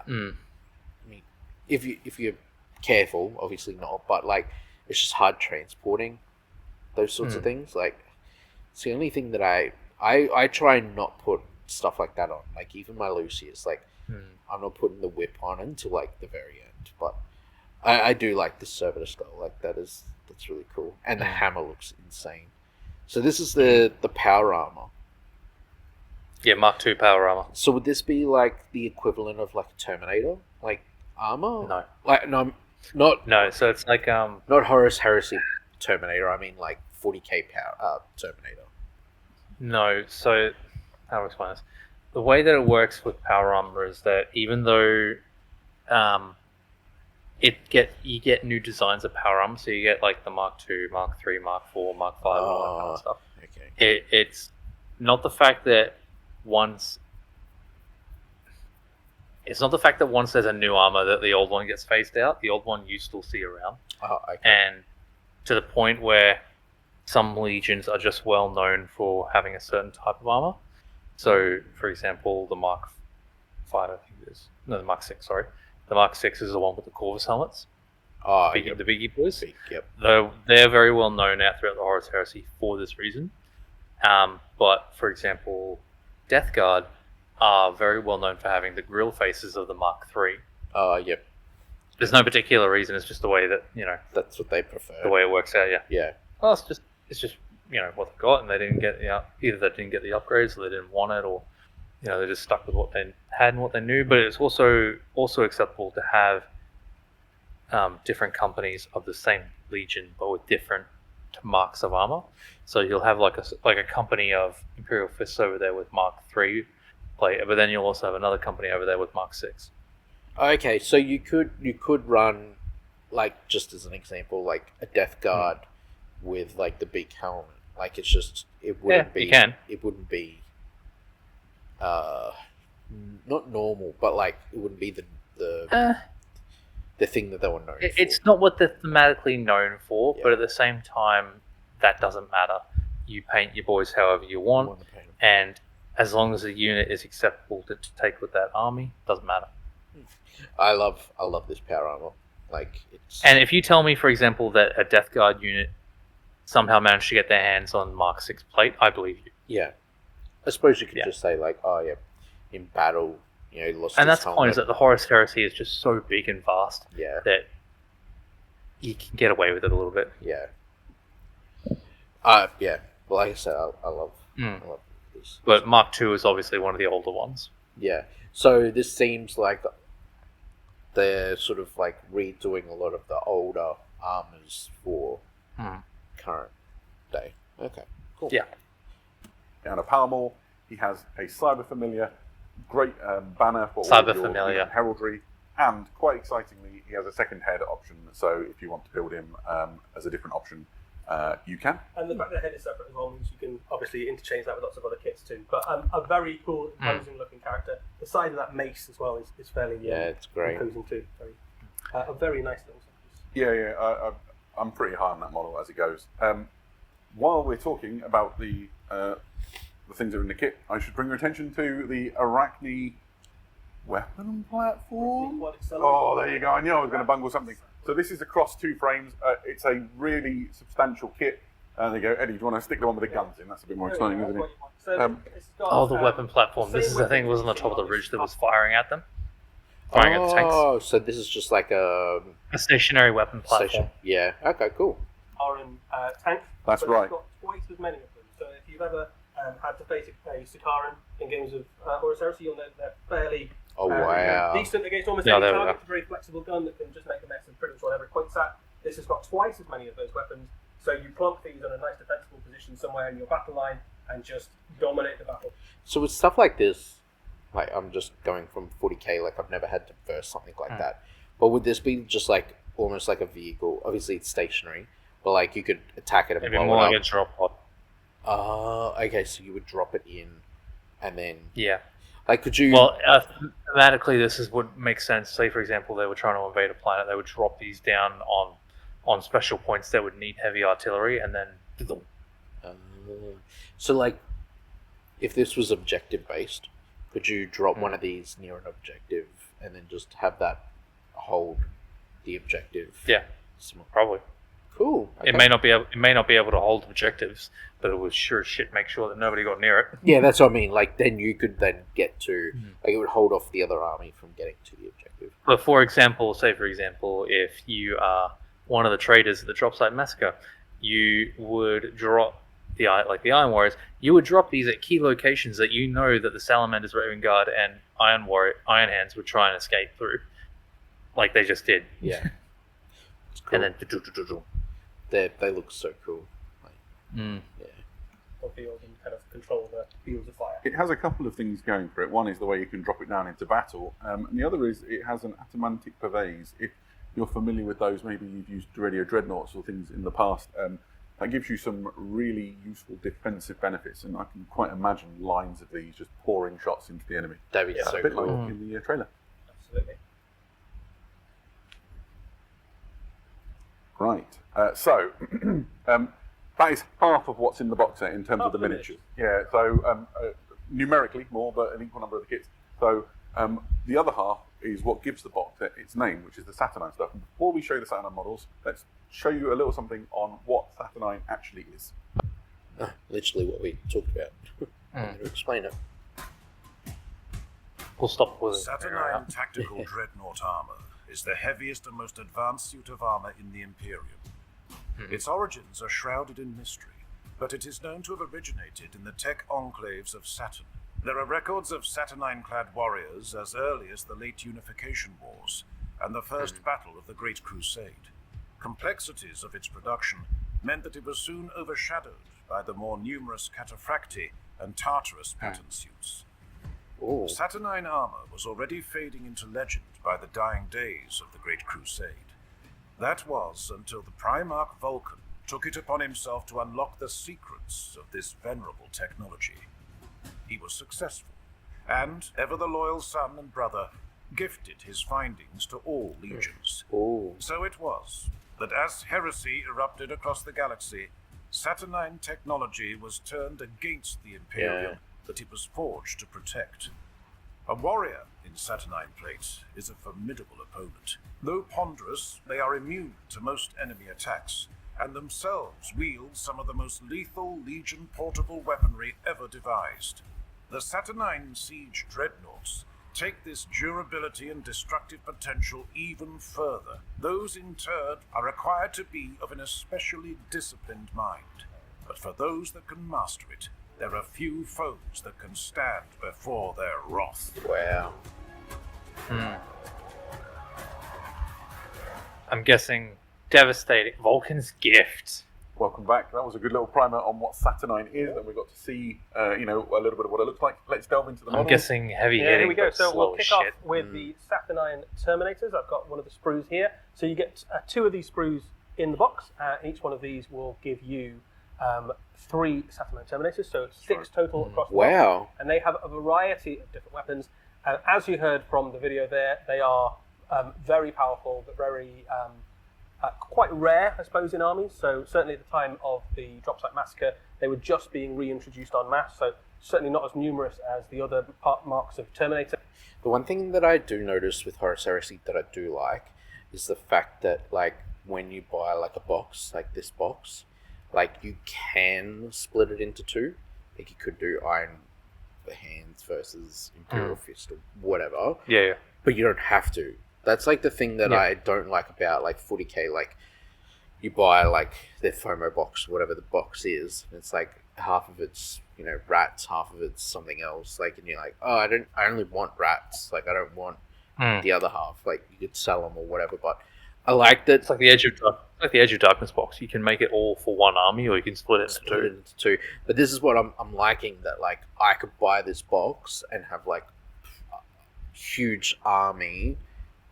Speaker 2: mean, if you're careful, obviously not, but it's just hard transporting those sorts of things. It's the only thing that I try and not put stuff like that on. Even my Lucius, I'm not putting the whip on until the very end. But I do like the servitor skull. That's really cool, and the hammer looks insane. So this is the power armor.
Speaker 1: Yeah, Mark II power armor.
Speaker 2: So would this be the equivalent of a Terminator armor?
Speaker 1: No.
Speaker 2: No, not
Speaker 1: No, so it's like
Speaker 2: not Horus Heresy Terminator. I mean 40k power Terminator.
Speaker 1: no. So how do I explain this? The way that it works with power armor is that even though you get new designs of power armor, so you get the Mark II, Mark III, Mark IV, Mark V, all that kind of stuff.
Speaker 2: Okay.
Speaker 1: It's not the fact that once there's a new armor that the old one gets phased out. The old one you still see around,
Speaker 2: Oh, okay.
Speaker 1: and to the point where some legions are just well known for having a certain type of armor. So, for example, the Mark V, I think it is. No, the Mark VI, sorry. The Mark VI is the one with the Corvus helmets.
Speaker 2: Oh,
Speaker 1: the Biggie Boys.
Speaker 2: Yep.
Speaker 1: Though they're very well known out throughout the Horus Heresy for this reason. But for example, Death Guard are very well known for having the grill faces of the Mark III.
Speaker 2: Yep.
Speaker 1: There's no particular reason. It's just the way that
Speaker 2: That's what they prefer.
Speaker 1: the way it works out. Yeah.
Speaker 2: Yeah.
Speaker 1: Well, it's just what they got, and they didn't get either they didn't get the upgrades, or they didn't want it, or they just stuck with what they had and what they knew. But it's also acceptable to have different companies of the same legion, but with different marks of armor. So you'll have like a company of Imperial Fists over there with Mark III plate, but then you'll also have another company over there with Mark VI.
Speaker 2: Okay, so you could run, like, just as an example, like a Death Guard with like the big helmet. Like, it's just it wouldn't be.
Speaker 1: You can.
Speaker 2: It wouldn't be. Not normal, but like it wouldn't be the thing that they were known for.
Speaker 1: It's not what they're thematically known for,
Speaker 2: Yeah.
Speaker 1: but at the same time, that doesn't matter. You paint your boys however you want,
Speaker 2: wanna paint 'em.
Speaker 1: and as long as the unit is acceptable to take with that army, doesn't matter.
Speaker 2: I love this power armor. Like, it's
Speaker 1: And if you tell me, for example, that a Death Guard unit somehow managed to get their hands on Mark VI plate, I believe you.
Speaker 2: yeah. I suppose you could
Speaker 1: Yeah.
Speaker 2: just say like, oh yeah, in battle, he lost
Speaker 1: And
Speaker 2: his
Speaker 1: that's the
Speaker 2: helmet.
Speaker 1: point, is that the Horus Heresy is just so big and vast
Speaker 2: Yeah,
Speaker 1: that you can get away with it a little bit.
Speaker 2: yeah. Yeah. Well, like I said, I love this.
Speaker 1: But Mark II is obviously one of the older ones.
Speaker 2: Yeah. So this seems like they're sort of like redoing a lot of the older armors for current day. Okay, cool.
Speaker 1: Yeah.
Speaker 6: Down a power maul, he has a Cyber Familiar, great banner for all
Speaker 1: Cyber
Speaker 6: of your
Speaker 1: Familiar.
Speaker 6: heraldry, and quite excitingly, he has a second head option. So if you want to build him as a different option, you can.
Speaker 7: And the fact that the head is separate as well means you can obviously interchange that with lots of other kits too. But a very cool, imposing looking character. The size of that mace as well is fairly
Speaker 2: It's great.
Speaker 7: imposing too. A very nice little size.
Speaker 6: Yeah. I'm pretty high on that model as it goes. While we're talking about the things that are in the kit, I should bring your attention to the Arachne weapon platform. Oh, there you go. I knew I was going to bungle something. So this is across 2 frames. It's a really substantial kit. There you go. Eddie, do you want to stick the one with the guns in? That's a bit more exciting, isn't it?
Speaker 7: It's got,
Speaker 1: The weapon platform. This is the thing that was on the top of the ridge that was firing at them. Firing at the tanks.
Speaker 2: Oh, so this is just like a
Speaker 1: A stationary weapon platform.
Speaker 2: station. Yeah. Okay. Cool.
Speaker 7: Iron tank.
Speaker 6: That's
Speaker 7: but
Speaker 6: right.
Speaker 7: It's got twice as many of them. So if you've ever had to face a Sakaran in games of Horus Heresy, you'll know they're fairly
Speaker 2: Oh wow.
Speaker 7: decent against almost
Speaker 1: Yeah,
Speaker 7: any
Speaker 1: there we
Speaker 7: target.
Speaker 1: go.
Speaker 7: It's a very flexible gun that can just make a mess of pretty much whatever it points at. This has got twice as many of those weapons, so you plonk these on a nice defensible position somewhere in your battle line and just dominate the battle.
Speaker 2: So with stuff like this, like I'm just going from 40k, like I've never had to verse something like that. But would this be just like almost like a vehicle? Obviously it's stationary, but like you could attack it and
Speaker 1: Maybe
Speaker 2: blow
Speaker 1: more
Speaker 2: it
Speaker 1: like a
Speaker 2: up.
Speaker 1: drop pod.
Speaker 2: Okay, so you would drop it in, and then
Speaker 1: Yeah.
Speaker 2: like could you?
Speaker 1: Well, thematically, would make sense. Say, for example, they were trying to invade a planet. They would drop these down on special points that would need heavy artillery, and then
Speaker 2: So like, if this was objective based, could you drop one of these near an objective and then just have that hold the objective?
Speaker 1: yeah, probably.
Speaker 2: Cool.
Speaker 1: It may not be able to hold objectives, but it would sure as shit make sure that nobody got near it.
Speaker 2: Yeah, that's what I mean. Like, then you could then get to, like, it would hold off the other army from getting to the objective.
Speaker 1: But for example, if you are one of the traders at the drop site massacre, you would drop the Iron Warriors. You would drop these at key locations that you know that the Salamanders, Raven Guard, and Iron Hands would try and escape through, like they just did.
Speaker 2: Yeah. It's cool.
Speaker 1: And then
Speaker 2: They look so cool. Like, yeah.
Speaker 7: Or field and kind of control the fields of fire.
Speaker 6: It has a couple of things going for it. One is the way you can drop it down into battle, and the other is it has an atomantic purveyance. If you're familiar with those, maybe you've used radio dreadnoughts or things in the past, that gives you some really useful defensive benefits, and I can quite imagine lines of these just pouring shots into the enemy.
Speaker 2: That'd be
Speaker 6: A
Speaker 2: so
Speaker 6: bit
Speaker 2: cool.
Speaker 6: like in the trailer.
Speaker 7: Absolutely.
Speaker 6: Right. So that is half of what's in the box set in terms of the
Speaker 7: Half the
Speaker 6: miniatures. Yeah. So numerically more, but an equal number of the kits. So the other half is what gives the box its name, which is the Saturnine stuff. And before we show the Saturnine models, let's show you a little something on what Saturnine actually is.
Speaker 2: Literally what we talked about. I'm going to explain it.
Speaker 1: We'll stop with
Speaker 5: Saturnine Tactical Dreadnought Armor is the heaviest and most advanced suit of armor in the Imperium. Its origins are shrouded in mystery, but it is known to have originated in the tech enclaves of Saturn. There are records of Saturnine-clad warriors as early as the late Unification Wars and the First Battle of the Great Crusade. Complexities of its production meant that it was soon overshadowed by the more numerous Cataphracti and Tartarus pattern suits. Saturnine armor was already fading into legend by the dying days of the Great Crusade. That was until the Primarch Vulcan took it upon himself to unlock the secrets of this venerable technology. He was successful, and, ever the loyal son and brother, gifted his findings to all legions. So it was that as heresy erupted across the galaxy, Saturnine technology was turned against the Imperium that it was forged to protect. A warrior in Saturnine plate is a formidable opponent. Though ponderous, they are immune to most enemy attacks, and themselves wield some of the most lethal Legion portable weaponry ever devised. The Saturnine siege dreadnoughts take this durability and destructive potential even further. Those interred are required to be of an especially disciplined mind. But for those that can master it, there are few foes that can stand before their wrath.
Speaker 2: Wow.
Speaker 1: I'm guessing devastating. Vulcan's gift.
Speaker 6: Welcome back. That was a good little primer on what Saturnine is, and we got to see, a little bit of what it looks like. Let's delve into the models.
Speaker 1: I'm guessing heavy hitting.
Speaker 7: Here we go.
Speaker 1: But
Speaker 7: So
Speaker 1: slow
Speaker 7: we'll kick
Speaker 1: shit.
Speaker 7: off with the Saturnine Terminators. I've got one of the sprues here. So you get 2 of these sprues in the box. Each one of these will give you 3 Saturnine Terminators, so 6 total across the box. And they have a variety of different weapons. As you heard from the video there, they are very powerful, but very quite rare, I suppose, in armies. So certainly at the time of the Drop Site Massacre, they were just being reintroduced en masse, so certainly not as numerous as the other marks of Terminator.
Speaker 2: The one thing that I do notice with Horus Heresy that I do like is the fact that, like, when you buy, like, a box, like this box, like, you can split it into 2. Like, you could do Iron Hands versus Imperial Fist or whatever.
Speaker 1: Yeah.
Speaker 2: But you don't have to. That's, like, the thing that I don't like about, like, 40k. Like, you buy, like, their FOMO box, whatever the box is, and it's, like, half of it's, rats, half of it's something else. Like, and you're like, oh, I only want rats. Like, I don't want the other half. Like, you could sell them or whatever, but I like that.
Speaker 1: It's like the Edge of Darkness box. You can make it all for one army, or you can split it into 2.
Speaker 2: But this is what I'm liking, that, like, I could buy this box and have, like, a huge army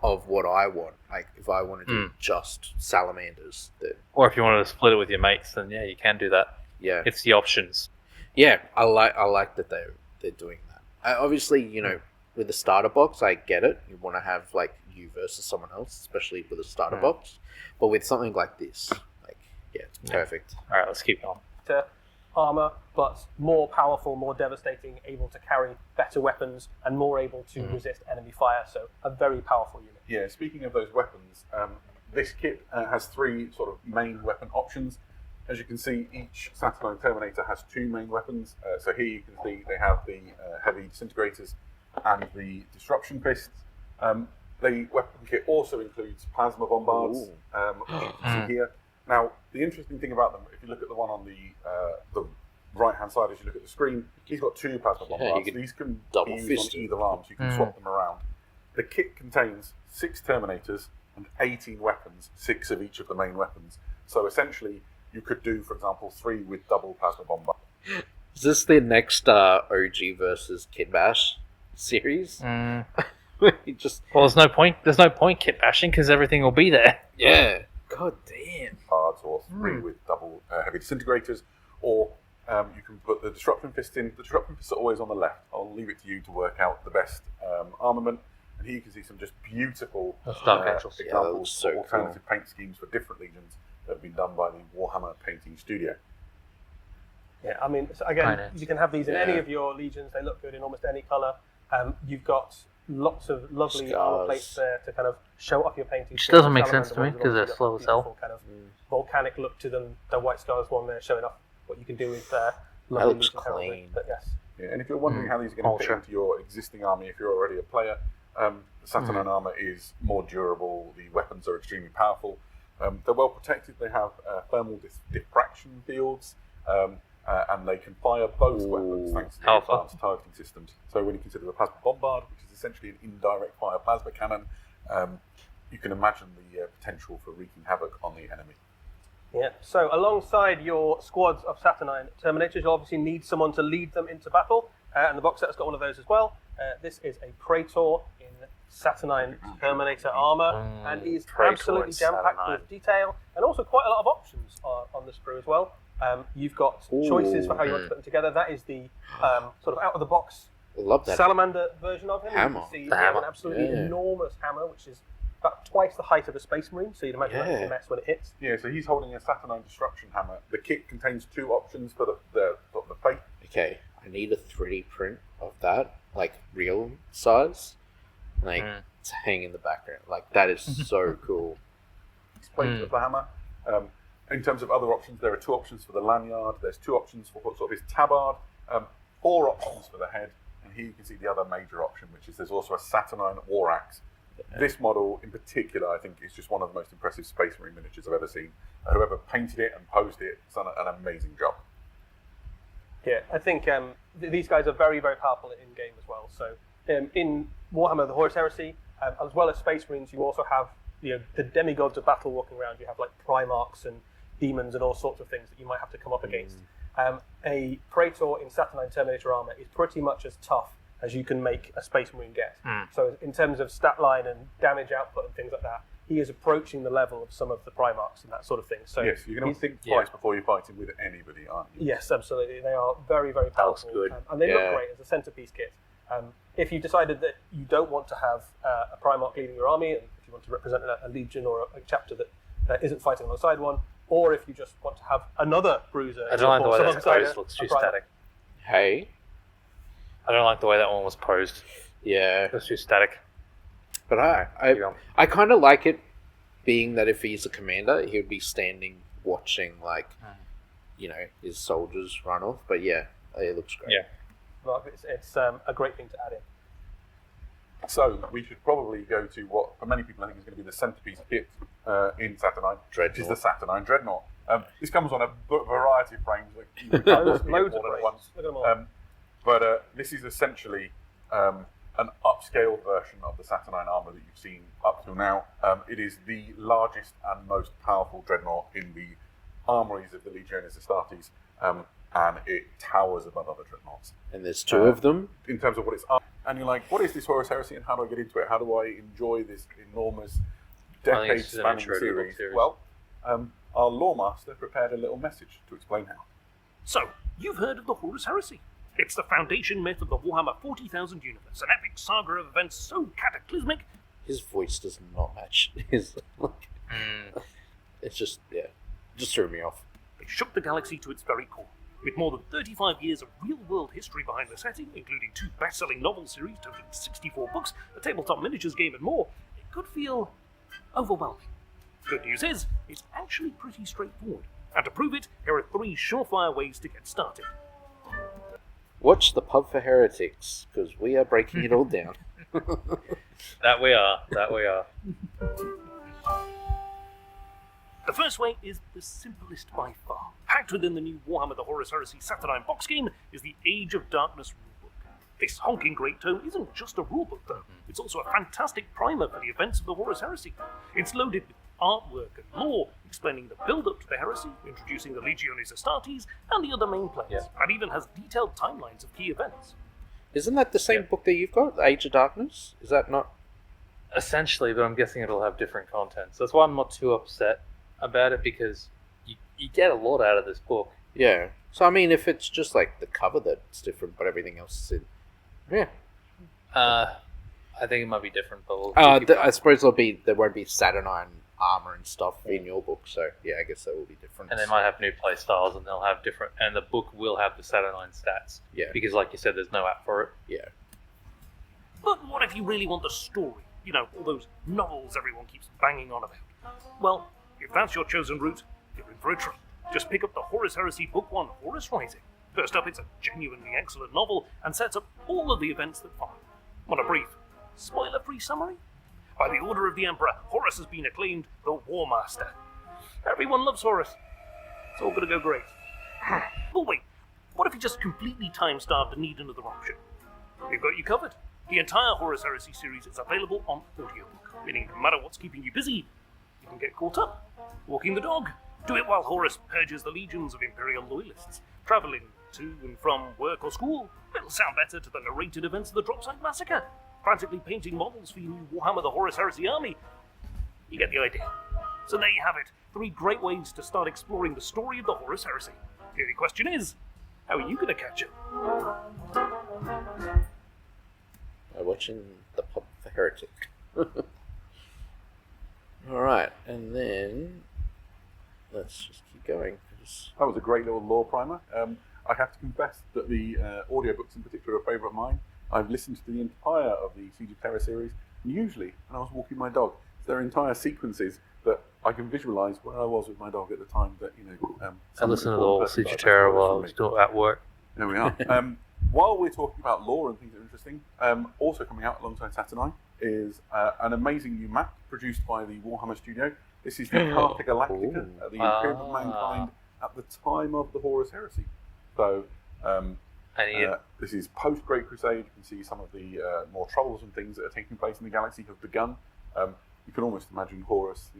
Speaker 2: of what I want. Like, if I want to do just salamanders,
Speaker 1: or if you wanted to split it with your mates, then you can do that.
Speaker 2: Yeah,
Speaker 1: it's the options.
Speaker 2: Yeah, I like that they're doing that. Obviously, with the starter box, I get it. You want to have, like, you versus someone else, especially with a starter box. But with something like this, like, it's perfect.
Speaker 1: All right, let's keep going.
Speaker 7: Armor, but more powerful, more devastating, able to carry better weapons, and more able to resist enemy fire. So a very powerful unit.
Speaker 6: Yeah, speaking of those weapons, this kit has 3 sort of main weapon options. As you can see, each Saturnine Terminator has 2 main weapons. So here you can see they have the heavy disintegrators and the disruption fists. The weapon kit also includes plasma bombards, which you can see here. Now, the interesting thing about them, if you look at the one on the right-hand side as you look at the screen, he's got 2 plasma bombards. These can be used on either arm, so you can swap them around. The kit contains 6 Terminators and 18 weapons, 6 of each of the main weapons. So essentially, you could do, for example, 3 with double plasma bombard.
Speaker 2: Is this the next OG versus Kid Bash series?
Speaker 1: Well, there's no point. There's no point kit bashing because everything will be there.
Speaker 2: Yeah. God damn.
Speaker 6: Cards, or 3 with double heavy disintegrators, or you can put the disruption fist in. The disruption fists are always on the left. I'll leave it to you to work out the best armament. And here you can see some just beautiful examples of alternative paint schemes for different legions that have been done by the Warhammer painting studio.
Speaker 7: Yeah, I mean, so again, you can have these in any of your legions. They look good in almost any colour. You've got lots of lovely
Speaker 2: Scars.
Speaker 7: armor plates there to kind of show off your painting.
Speaker 1: Which doesn't make sense to me, 'cause they're slow as hell.
Speaker 7: Kind of volcanic look to them. The White Scars one there showing off what you can do with
Speaker 2: That
Speaker 7: lovely
Speaker 2: looks
Speaker 7: Legion heraldry.
Speaker 2: clean.
Speaker 7: But yes,
Speaker 6: Yeah, and if you're wondering how these are going to fit
Speaker 1: Ultra.
Speaker 6: into your existing army, if you're already a player, the Saturnine armor is more durable. The weapons are extremely powerful. They're well protected. They have thermal diffraction fields, and they can fire both weapons thanks to the
Speaker 1: Alpha.
Speaker 6: advanced targeting systems. So when you consider the plasma bombard, which is essentially an indirect fire plasma cannon, you can imagine the potential for wreaking havoc on the enemy.
Speaker 7: yeah. So alongside your squads of Saturnine Terminators, you'll obviously need someone to lead them into battle, and the box set has got one of those as well. This is a Praetor in Saturnine Terminator armor, and he's
Speaker 1: Praetor
Speaker 7: absolutely
Speaker 1: in
Speaker 7: jam-packed
Speaker 1: Saturnine.
Speaker 7: with detail, and also quite a lot of options on this sprue as well. You've got choices for how you want to put them together. That is the sort of out-of-the-box
Speaker 2: I love that.
Speaker 7: salamander version of him.
Speaker 2: Hammer.
Speaker 7: You can see
Speaker 1: The
Speaker 7: he has
Speaker 1: hammer.
Speaker 7: an absolutely
Speaker 2: Yeah.
Speaker 7: enormous hammer, which is about twice the height of a Space Marine, so you'd imagine that's
Speaker 2: Yeah.
Speaker 7: a mess when it hits.
Speaker 6: Yeah, so he's holding a Saturnine destruction hammer. The kit contains two options for the fate.
Speaker 2: Okay, I need a 3D print of that, like real size, like to hang in the background. Like that is so cool.
Speaker 6: Plate of the hammer. In terms of other options, there are two options for the lanyard. There's two options for sort of his tabard. 4 options for the head, and here you can see the other major option, which is there's also a Saturnine war axe. This model in particular, I think, is just one of the most impressive Space Marine miniatures I've ever seen. Whoever painted it and posed it has done an amazing job.
Speaker 7: Yeah, I think these guys are very, very powerful in game as well. So in Warhammer: The Horus Heresy, as well as Space Marines, you also have the demigods of battle walking around. You have like Primarchs and demons and all sorts of things that you might have to come up against. A Praetor in Saturnine Terminator armor is pretty much as tough as you can make a Space Marine get. So in terms of stat line and damage output and things like that, he is approaching the level of some of the Primarchs and that sort of thing. So
Speaker 6: Yes, you're going to
Speaker 7: he's-
Speaker 6: think twice before you're fighting with anybody, aren't you?
Speaker 7: Yes, absolutely. They are very, very powerful.
Speaker 1: good.
Speaker 7: And they
Speaker 2: Yeah.
Speaker 7: look great as a centerpiece kit. If you decided that you don't want to have a Primarch leading your army, and if you want to represent a legion or a chapter that isn't fighting alongside one, or if you just want to have another bruiser,
Speaker 1: I don't like the way that's
Speaker 7: alongside
Speaker 1: posed.
Speaker 7: a
Speaker 1: Looks too
Speaker 7: Primarch.
Speaker 1: static.
Speaker 2: Hey,
Speaker 1: I don't like the way that one was posed.
Speaker 2: yeah,
Speaker 1: It was too static.
Speaker 2: but
Speaker 1: Keep going.
Speaker 2: I kind of like it, being that if he's a commander, he would be standing watching, like, his soldiers run off. But yeah, it looks great.
Speaker 1: Yeah.
Speaker 7: Well, it's a great thing to add in.
Speaker 6: So we should probably go to what, for many people, I think is going to be the centerpiece kit in Saturnine, which is the Saturnine Dreadnought. This comes on a variety of frames. Like you can
Speaker 7: Loads
Speaker 6: possibly get
Speaker 7: of
Speaker 6: more than
Speaker 7: frames.
Speaker 6: once.
Speaker 7: Look at them all.
Speaker 6: But this is essentially an upscaled version of the Saturnine armor that you've seen up till now. It is the largest and most powerful dreadnought in the armories of the Legiones Astartes, and it towers above other dreadnoughts.
Speaker 2: And there's two of them.
Speaker 6: In terms of what it's up, and you're like, what is this Horus Heresy, and how do I get into it? How do I enjoy this enormous,
Speaker 1: I think it's just an
Speaker 6: decade-spanning
Speaker 1: intro to the book
Speaker 6: series?
Speaker 1: series.
Speaker 6: Well, our lore master prepared a little message to explain how.
Speaker 9: So, you've heard of the Horus Heresy. It's the foundation myth of the Warhammer 40,000 universe, an epic saga of events so cataclysmic.
Speaker 2: His voice does not match his. It's just threw me off.
Speaker 9: They shook the galaxy to its very core. With more than 35 years of real-world history behind the setting, including 2 best-selling novel series totaling 64 books, a tabletop miniatures game and more, it could feel overwhelming. Good news is, it's actually pretty straightforward. And to prove it, here are 3 surefire ways to get started.
Speaker 2: Watch the Pub for Heretics, because we are breaking it all down.
Speaker 1: That we are. That we are.
Speaker 9: The first way is the simplest by far. Packed within the new Warhammer the Horus Heresy Saturnine box game is the Age of Darkness rulebook. This honking great tome isn't just a rulebook though, it's also a fantastic primer for the events of the Horus Heresy. It's loaded with artwork and lore, explaining the build-up to the heresy, introducing the Legiones Astartes, and the other main players, and even has detailed timelines of key events.
Speaker 2: Isn't that the same book that you've got, The Age of Darkness? Is that not?
Speaker 1: Essentially, but I'm guessing it'll have different content. So that's why I'm not too upset about it, because you get a lot out of this book.
Speaker 2: Yeah. So, I mean, if it's just like the cover that's different, but everything else is in. Yeah.
Speaker 1: I think it might be different, but we'll keep
Speaker 2: I suppose there won't be Saturnine armor and stuff in your book, so yeah, I guess that will be different.
Speaker 1: and they might have new play styles, and they'll have different. And the book will have the Saturnine stats.
Speaker 2: Yeah.
Speaker 1: Because, like you said, there's no app for it.
Speaker 2: Yeah.
Speaker 9: But what if you really want the story? You know, all those novels everyone keeps banging on about. Well, if that's your chosen route, you're in for a treat. Just pick up the Horus Heresy Book 1, Horus Rising. First up, it's a genuinely excellent novel and sets up all of the events that follow. Want a brief, spoiler-free summary? By the order of the Emperor, Horus has been acclaimed the War Master. Everyone loves Horus. It's all gonna go great. But wait, what if you just completely time-starved and need another option? We've got you covered. The entire Horus Heresy series is available on audiobook, meaning no matter what's keeping you busy, you can get caught up. Walking the dog. Do it while Horus purges the legions of Imperial loyalists. Travelling to and from work or school. It'll sound better to the narrated events of the Dropsite Massacre. Frantically painting models for your new Warhammer the Horus Heresy army. You get the idea. So there you have it. 3 great ways to start exploring the story of the Horus Heresy. The only question is, how are you going to catch up?
Speaker 2: By watching the Pop for Heretic. Alright, and then let's just keep going.
Speaker 6: That was a great little lore primer. I have to confess that the audiobooks in particular are a favourite of mine. I've listened to the entire of the Siege of Terror series, and usually when I was walking my dog, there are entire sequences that I can visualise where I was with my dog at the time. That
Speaker 1: I listened to the whole Siege of Terror while I was at work.
Speaker 6: There we are. While we're talking about lore and things that are interesting, also coming out alongside Saturnine is an amazing new map produced by the Warhammer Studio. This is the Carta Galactica, the Imperium of Mankind at the time of the Horus Heresy. So this is post Great Crusade. You can see some of the more troubles and things that are taking place in the galaxy have begun. You can almost imagine Horus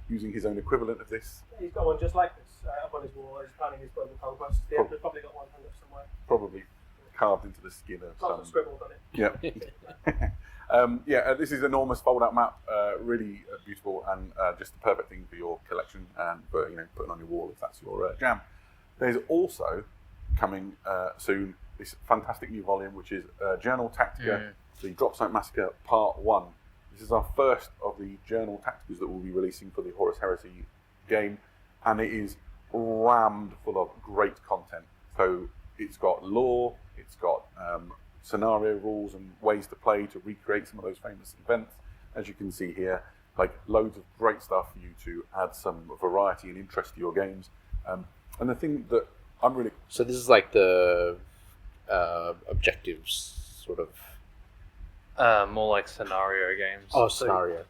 Speaker 6: using his own equivalent of this.
Speaker 7: He's got one just like this up on his wall. He's planning his global conquest. Yeah, they've probably got one hung up somewhere.
Speaker 6: Probably carved into the skin of
Speaker 7: Lots of scribbled on it.
Speaker 6: Yeah. This is an enormous fold-out map, really beautiful, and just the perfect thing for your collection and for putting on your wall if that's your jam. There's also coming soon this fantastic new volume, which is Journal Tactica, the Dropsite Massacre Part 1. This is our first of the Journal Tacticas that we'll be releasing for the Horus Heresy game, and it is rammed full of great content. So it's got lore, it's got scenario rules and ways to play to recreate some of those famous events. As you can see here, loads of great stuff for you to add some variety and interest to your games. And the thing that I'm really...
Speaker 2: So this is like the objectives, sort of...
Speaker 1: More like scenario games.
Speaker 2: Oh, scenario.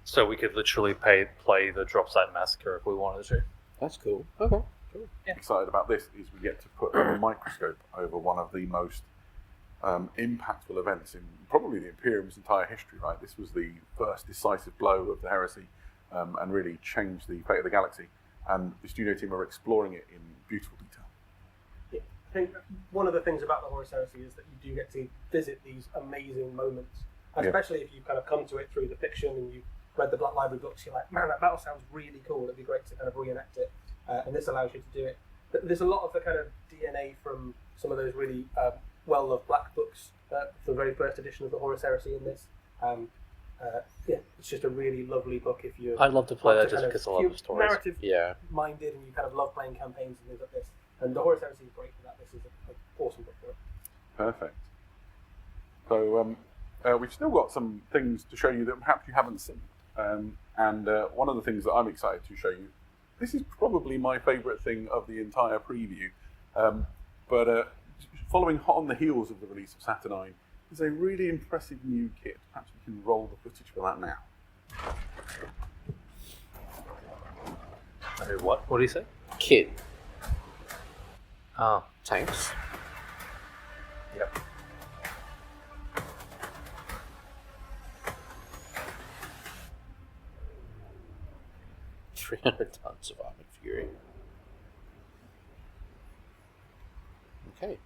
Speaker 1: So we could literally play the Dropsite Massacre if we wanted to.
Speaker 2: That's cool. Okay. Cool.
Speaker 6: Excited about this is we get to put a microscope over one of the most impactful events in probably the Imperium's entire history, right? This was the first decisive blow of the heresy and really changed the fate of the galaxy. And the studio team are exploring it in beautiful detail.
Speaker 7: Yeah. I think one of the things about the Horus Heresy is that you do get to visit these amazing moments, especially if you kind of come to it through the fiction and you've read the Black Library books. You're like, man, that battle sounds really cool. It'd be great to kind of reenact it, and this allows you to do it. There's a lot of the kind of DNA from some of those really well-loved black books, the very first edition of the Horus Heresy in this. It's just a really lovely book if you...
Speaker 1: I'd love to play that just because I love the stories.
Speaker 7: Narrative-minded and you kind of love playing campaigns and things like this. And the Horus Heresy is great for that. This is an awesome book for it.
Speaker 6: Perfect. So we've still got some things to show you that perhaps you haven't seen. And one of the things that I'm excited to show you, this is probably my favourite thing of the entire preview, but following hot on the heels of the release of Saturnine is a really impressive new kit. Perhaps we can roll the footage for that now.
Speaker 1: What? What do you say?
Speaker 2: Kit.
Speaker 1: Oh.
Speaker 2: Tanks.
Speaker 1: Yep.
Speaker 2: $300 tons of armored fury. Okay.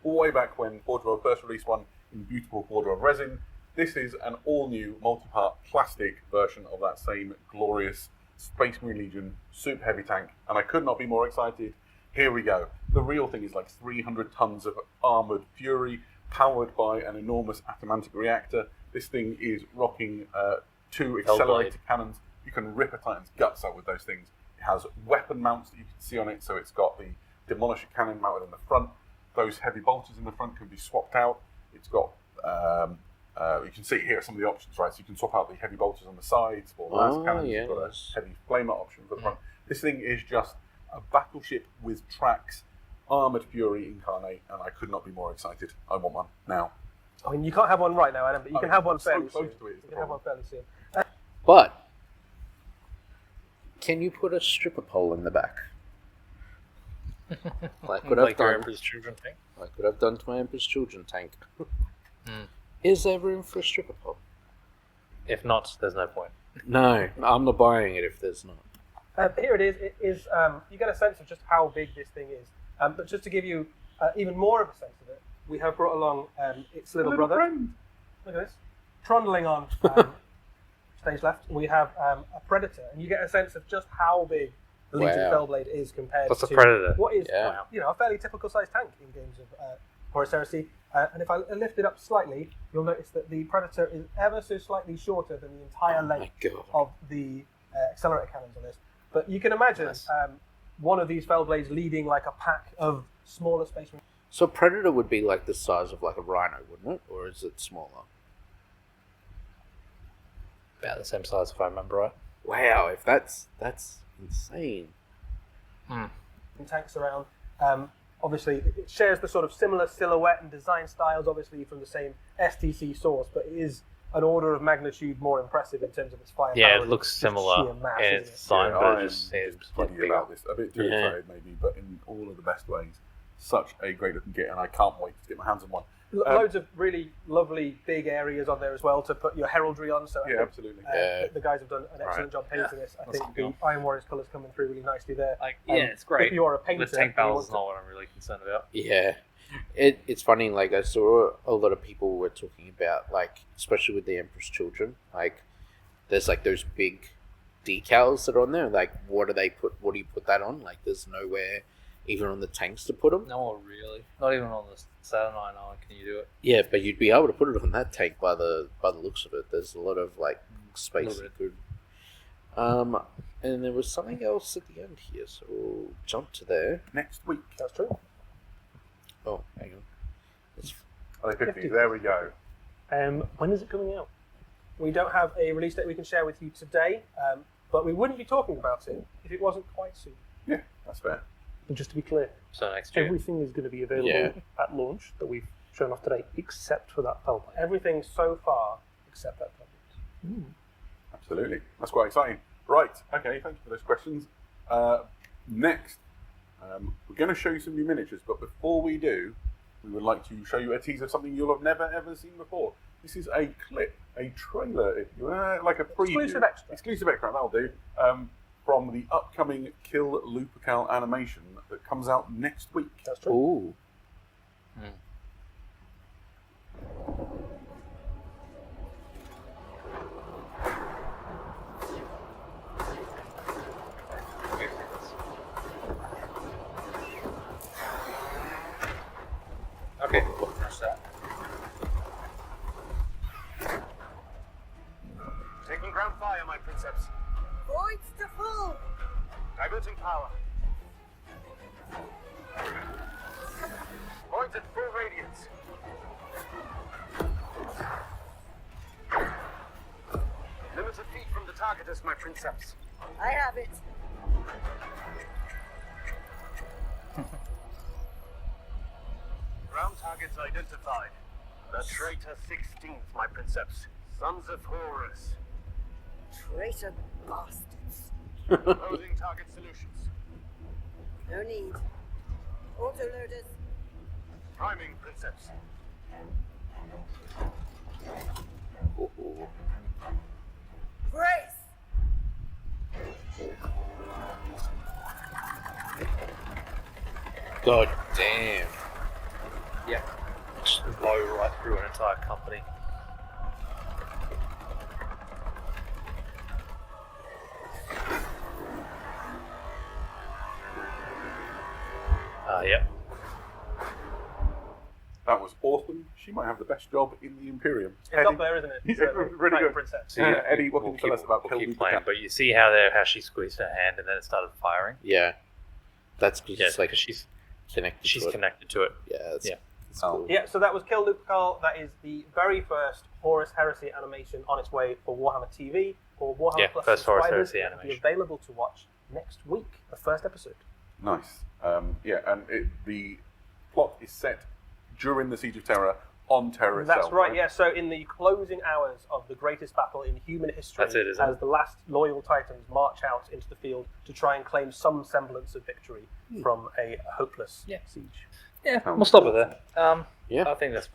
Speaker 6: Way back when Forge World first released one in beautiful Forge World resin, this is an all-new multi-part plastic version of that same glorious Space Marine Legion super heavy tank, and I could not be more excited. Here we go. The real thing is like 300 tons of armoured fury, powered by an enormous atomantic reactor. This thing is rocking 2 accelerator cannons. You can rip a Titan's guts out with those things. It has weapon mounts that you can see on it, so it's got the Demolisher cannon mounted in the front. Those heavy bolters in the front can be swapped out. It's got, you can see here some of the options, right? So you can swap out the heavy bolters on the sides for las cannons.
Speaker 2: yeah,
Speaker 6: You've got a
Speaker 2: nice.
Speaker 6: heavy flamer option for the front. This thing is just a battleship with tracks, armoured fury incarnate, and I could not be more excited. I want one now.
Speaker 7: I mean, you can't have one right now, Adam, but you can have one
Speaker 6: so
Speaker 7: fairly
Speaker 6: close
Speaker 7: soon.
Speaker 6: to it is the
Speaker 7: You can have one fairly soon.
Speaker 2: But can you put a stripper pole in the back? Like what I've
Speaker 1: Like your
Speaker 2: done.
Speaker 1: Emperor's Children thing.
Speaker 2: Like what I've done to my Emperor's Children tank. Is there room for a stripper pole?
Speaker 1: If not, there's no point.
Speaker 2: No, I'm not buying it if there's not.
Speaker 7: Here it is. It is. You get a sense of just how big this thing is. But just to give you even more of a sense of it, we have brought along its little brother.
Speaker 6: Friend.
Speaker 7: Look at this. Trundling on stage left, we have a Predator, and you get a sense of just how big the Legion
Speaker 2: Wow.
Speaker 7: Fellblade is compared
Speaker 1: What's a
Speaker 7: to
Speaker 1: Predator?
Speaker 7: what is
Speaker 2: Yeah.
Speaker 7: a fairly typical sized tank in games of Horus Heresy. And if I lift it up slightly, you'll notice that the Predator is ever so slightly shorter than the entire length
Speaker 2: God.
Speaker 7: of the accelerator cannons on this. But you can imagine one of these Fellblades leading like a pack of smaller space marines.
Speaker 2: So Predator would be like the size of like a Rhino, wouldn't it? Or is it smaller?
Speaker 1: About the same size, if I remember right.
Speaker 2: Wow, if that's insane.
Speaker 7: Tanks around. Obviously, it shares the sort of similar silhouette and design styles, obviously from the same STC source, but it is an order of magnitude more impressive in terms of its firepower.
Speaker 1: Yeah, it
Speaker 7: and
Speaker 1: looks
Speaker 7: just
Speaker 1: similar
Speaker 7: sheer mass,
Speaker 1: in
Speaker 7: isn't
Speaker 1: its
Speaker 7: it?
Speaker 1: design, but
Speaker 6: I'm
Speaker 1: it just seems
Speaker 6: giddy
Speaker 1: bigger.
Speaker 6: about this. A bit too
Speaker 2: Yeah.
Speaker 6: excited, maybe, but in all of the best ways. Such a great looking kit, and I can't wait to get my hands on one.
Speaker 7: Loads of really lovely big areas on there as well to put your heraldry on. So I
Speaker 6: Yeah,
Speaker 7: think,
Speaker 6: absolutely.
Speaker 7: the guys have done an excellent job painting this. I
Speaker 1: That's
Speaker 7: think
Speaker 1: cool.
Speaker 7: the Iron Warriors colours coming through really nicely there.
Speaker 1: It's great.
Speaker 7: If you are a painter,
Speaker 1: The tank
Speaker 7: and you
Speaker 1: barrel
Speaker 7: want
Speaker 1: is
Speaker 7: to-
Speaker 1: not what I'm really concerned about.
Speaker 2: Yeah. It's funny, like I saw a lot of people were talking about, like, especially with the Emperor's Children, like there's like those big decals that are on there, like what do you put that on? Like there's nowhere even on the tanks to put them.
Speaker 1: No, really. Not even on the Saturnine arm can you do it.
Speaker 2: Yeah, but you'd be able to put it on that tank by the looks of it. There's a lot of like space
Speaker 1: Little
Speaker 2: you could. And there was something else at the end here, so we'll jump to there.
Speaker 6: Next week.
Speaker 7: That's true.
Speaker 2: Oh, hang on.
Speaker 6: Oh, 50. There we go.
Speaker 9: When is it coming out?
Speaker 7: We don't have a release date we can share with you today, but we wouldn't be talking about it if it wasn't quite soon.
Speaker 6: Yeah, that's fair.
Speaker 9: And just to be clear,
Speaker 1: So next year.
Speaker 9: everything is going to be available
Speaker 2: Yeah.
Speaker 9: at launch that we've shown off today, except for that Fellblade.
Speaker 7: Everything so far except that Fellblade.
Speaker 6: Absolutely. That's quite exciting. Right. Okay, thank you for those questions. Next, we're going to show you some new miniatures, but before we do, we would like to show you a teaser of something you'll have never ever seen before. This is a clip, a trailer, if you like a preview.
Speaker 7: Exclusive extra.
Speaker 6: Exclusive extra, that'll do. From the upcoming Kill Lupercal animation that comes out next week.
Speaker 7: That's true.
Speaker 2: Ooh.
Speaker 1: Okay, that's that.
Speaker 10: Taking ground fire, my princeps.
Speaker 11: Voids to full!
Speaker 10: Diverting power. Voids at full radiance. Limits of feet from the targeters, my princeps.
Speaker 11: I have it.
Speaker 10: Ground targets identified. The traitor 16th, my princeps. Sons of Horus.
Speaker 11: Traitor bastards.
Speaker 10: Closing target solutions.
Speaker 11: No need. Autoloaders.
Speaker 10: Priming princeps.
Speaker 11: Brace!
Speaker 2: God damn.
Speaker 1: Yeah. Just blow right through an entire company.
Speaker 6: That was awesome. she might have the best job in the Imperium.
Speaker 7: It's up there, isn't it?
Speaker 6: Yeah,
Speaker 7: Certainly.
Speaker 6: really
Speaker 7: Crown
Speaker 6: good.
Speaker 7: Princess.
Speaker 6: Yeah, Eddie, what can
Speaker 1: We'll
Speaker 6: you tell us about
Speaker 1: we'll
Speaker 6: Kel
Speaker 1: keep playing,
Speaker 6: Lupercal?
Speaker 1: but you see how she squeezed her hand and then it started firing.
Speaker 2: Yeah, that's just
Speaker 1: Yeah,
Speaker 2: like
Speaker 1: because she's
Speaker 2: connected. to it.
Speaker 1: connected to it.
Speaker 2: Yeah, that's,
Speaker 1: Yeah.
Speaker 2: that's cool.
Speaker 7: Yeah, so that was Kill Lupercal. That is the very first Horus Heresy animation on its way for Warhammer TV or Warhammer
Speaker 1: Yeah,
Speaker 7: Plus
Speaker 1: first Horus
Speaker 7: subscribers.
Speaker 1: Heresy
Speaker 7: It'll be
Speaker 1: animation.
Speaker 7: available to watch next week, the first episode.
Speaker 6: Nice. Yeah, and the plot is set during the Siege of Terror on Terror itself.
Speaker 7: That's right, yeah. So in the closing hours of the greatest battle in human history,
Speaker 1: That's it, isn't
Speaker 7: as
Speaker 1: it?
Speaker 7: the last loyal Titans march out into the field to try and claim some semblance of victory from a hopeless siege.
Speaker 1: Yeah, we'll stop it there.
Speaker 2: Yeah.
Speaker 1: I think that's a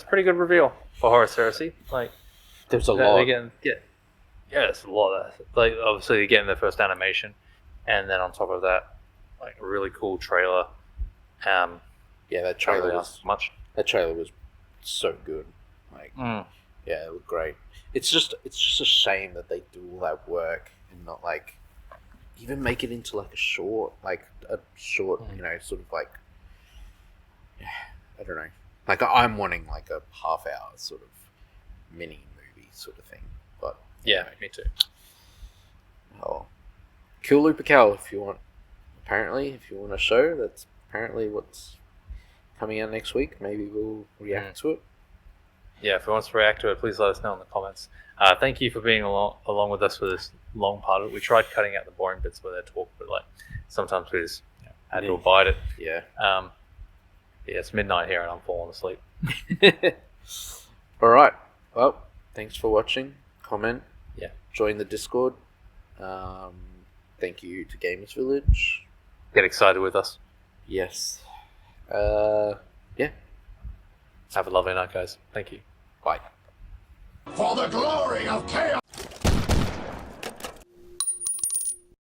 Speaker 1: pretty good reveal for Horus Heresy. Like,
Speaker 2: There's a lot.
Speaker 1: it's a lot. Like, obviously, you're getting the first animation, and then on top of that, like a really cool trailer.
Speaker 2: Yeah, that
Speaker 1: Can't
Speaker 2: trailer
Speaker 1: really
Speaker 2: was
Speaker 1: ask much.
Speaker 2: that trailer was so good. Like, yeah, it looked great. It's just a shame that they do all that work and not like even make it into like a short, you know, sort of like, I don't know. Like I'm wanting like a half-hour sort of mini movie sort of thing, but
Speaker 1: Yeah, me too.
Speaker 2: oh, Kill Lupercal if you want. Apparently, if you want a show, that's apparently what's coming out next week. Maybe we'll react to it.
Speaker 1: Yeah, if you want us to react to it, please let us know in the comments. Thank you for being along with us for this long part of it. We tried cutting out the boring bits where they talk, but like sometimes we just had to abide it.
Speaker 2: Yeah.
Speaker 1: Yeah, it's midnight here and I'm falling asleep.
Speaker 2: All right. Well, thanks for watching. Comment.
Speaker 1: Yeah.
Speaker 2: Join the Discord. Thank you to Gamers Village.
Speaker 1: Get excited with us.
Speaker 2: Yes. Yeah.
Speaker 1: Have a lovely night, guys. Thank you.
Speaker 2: Bye.
Speaker 5: For the glory of chaos!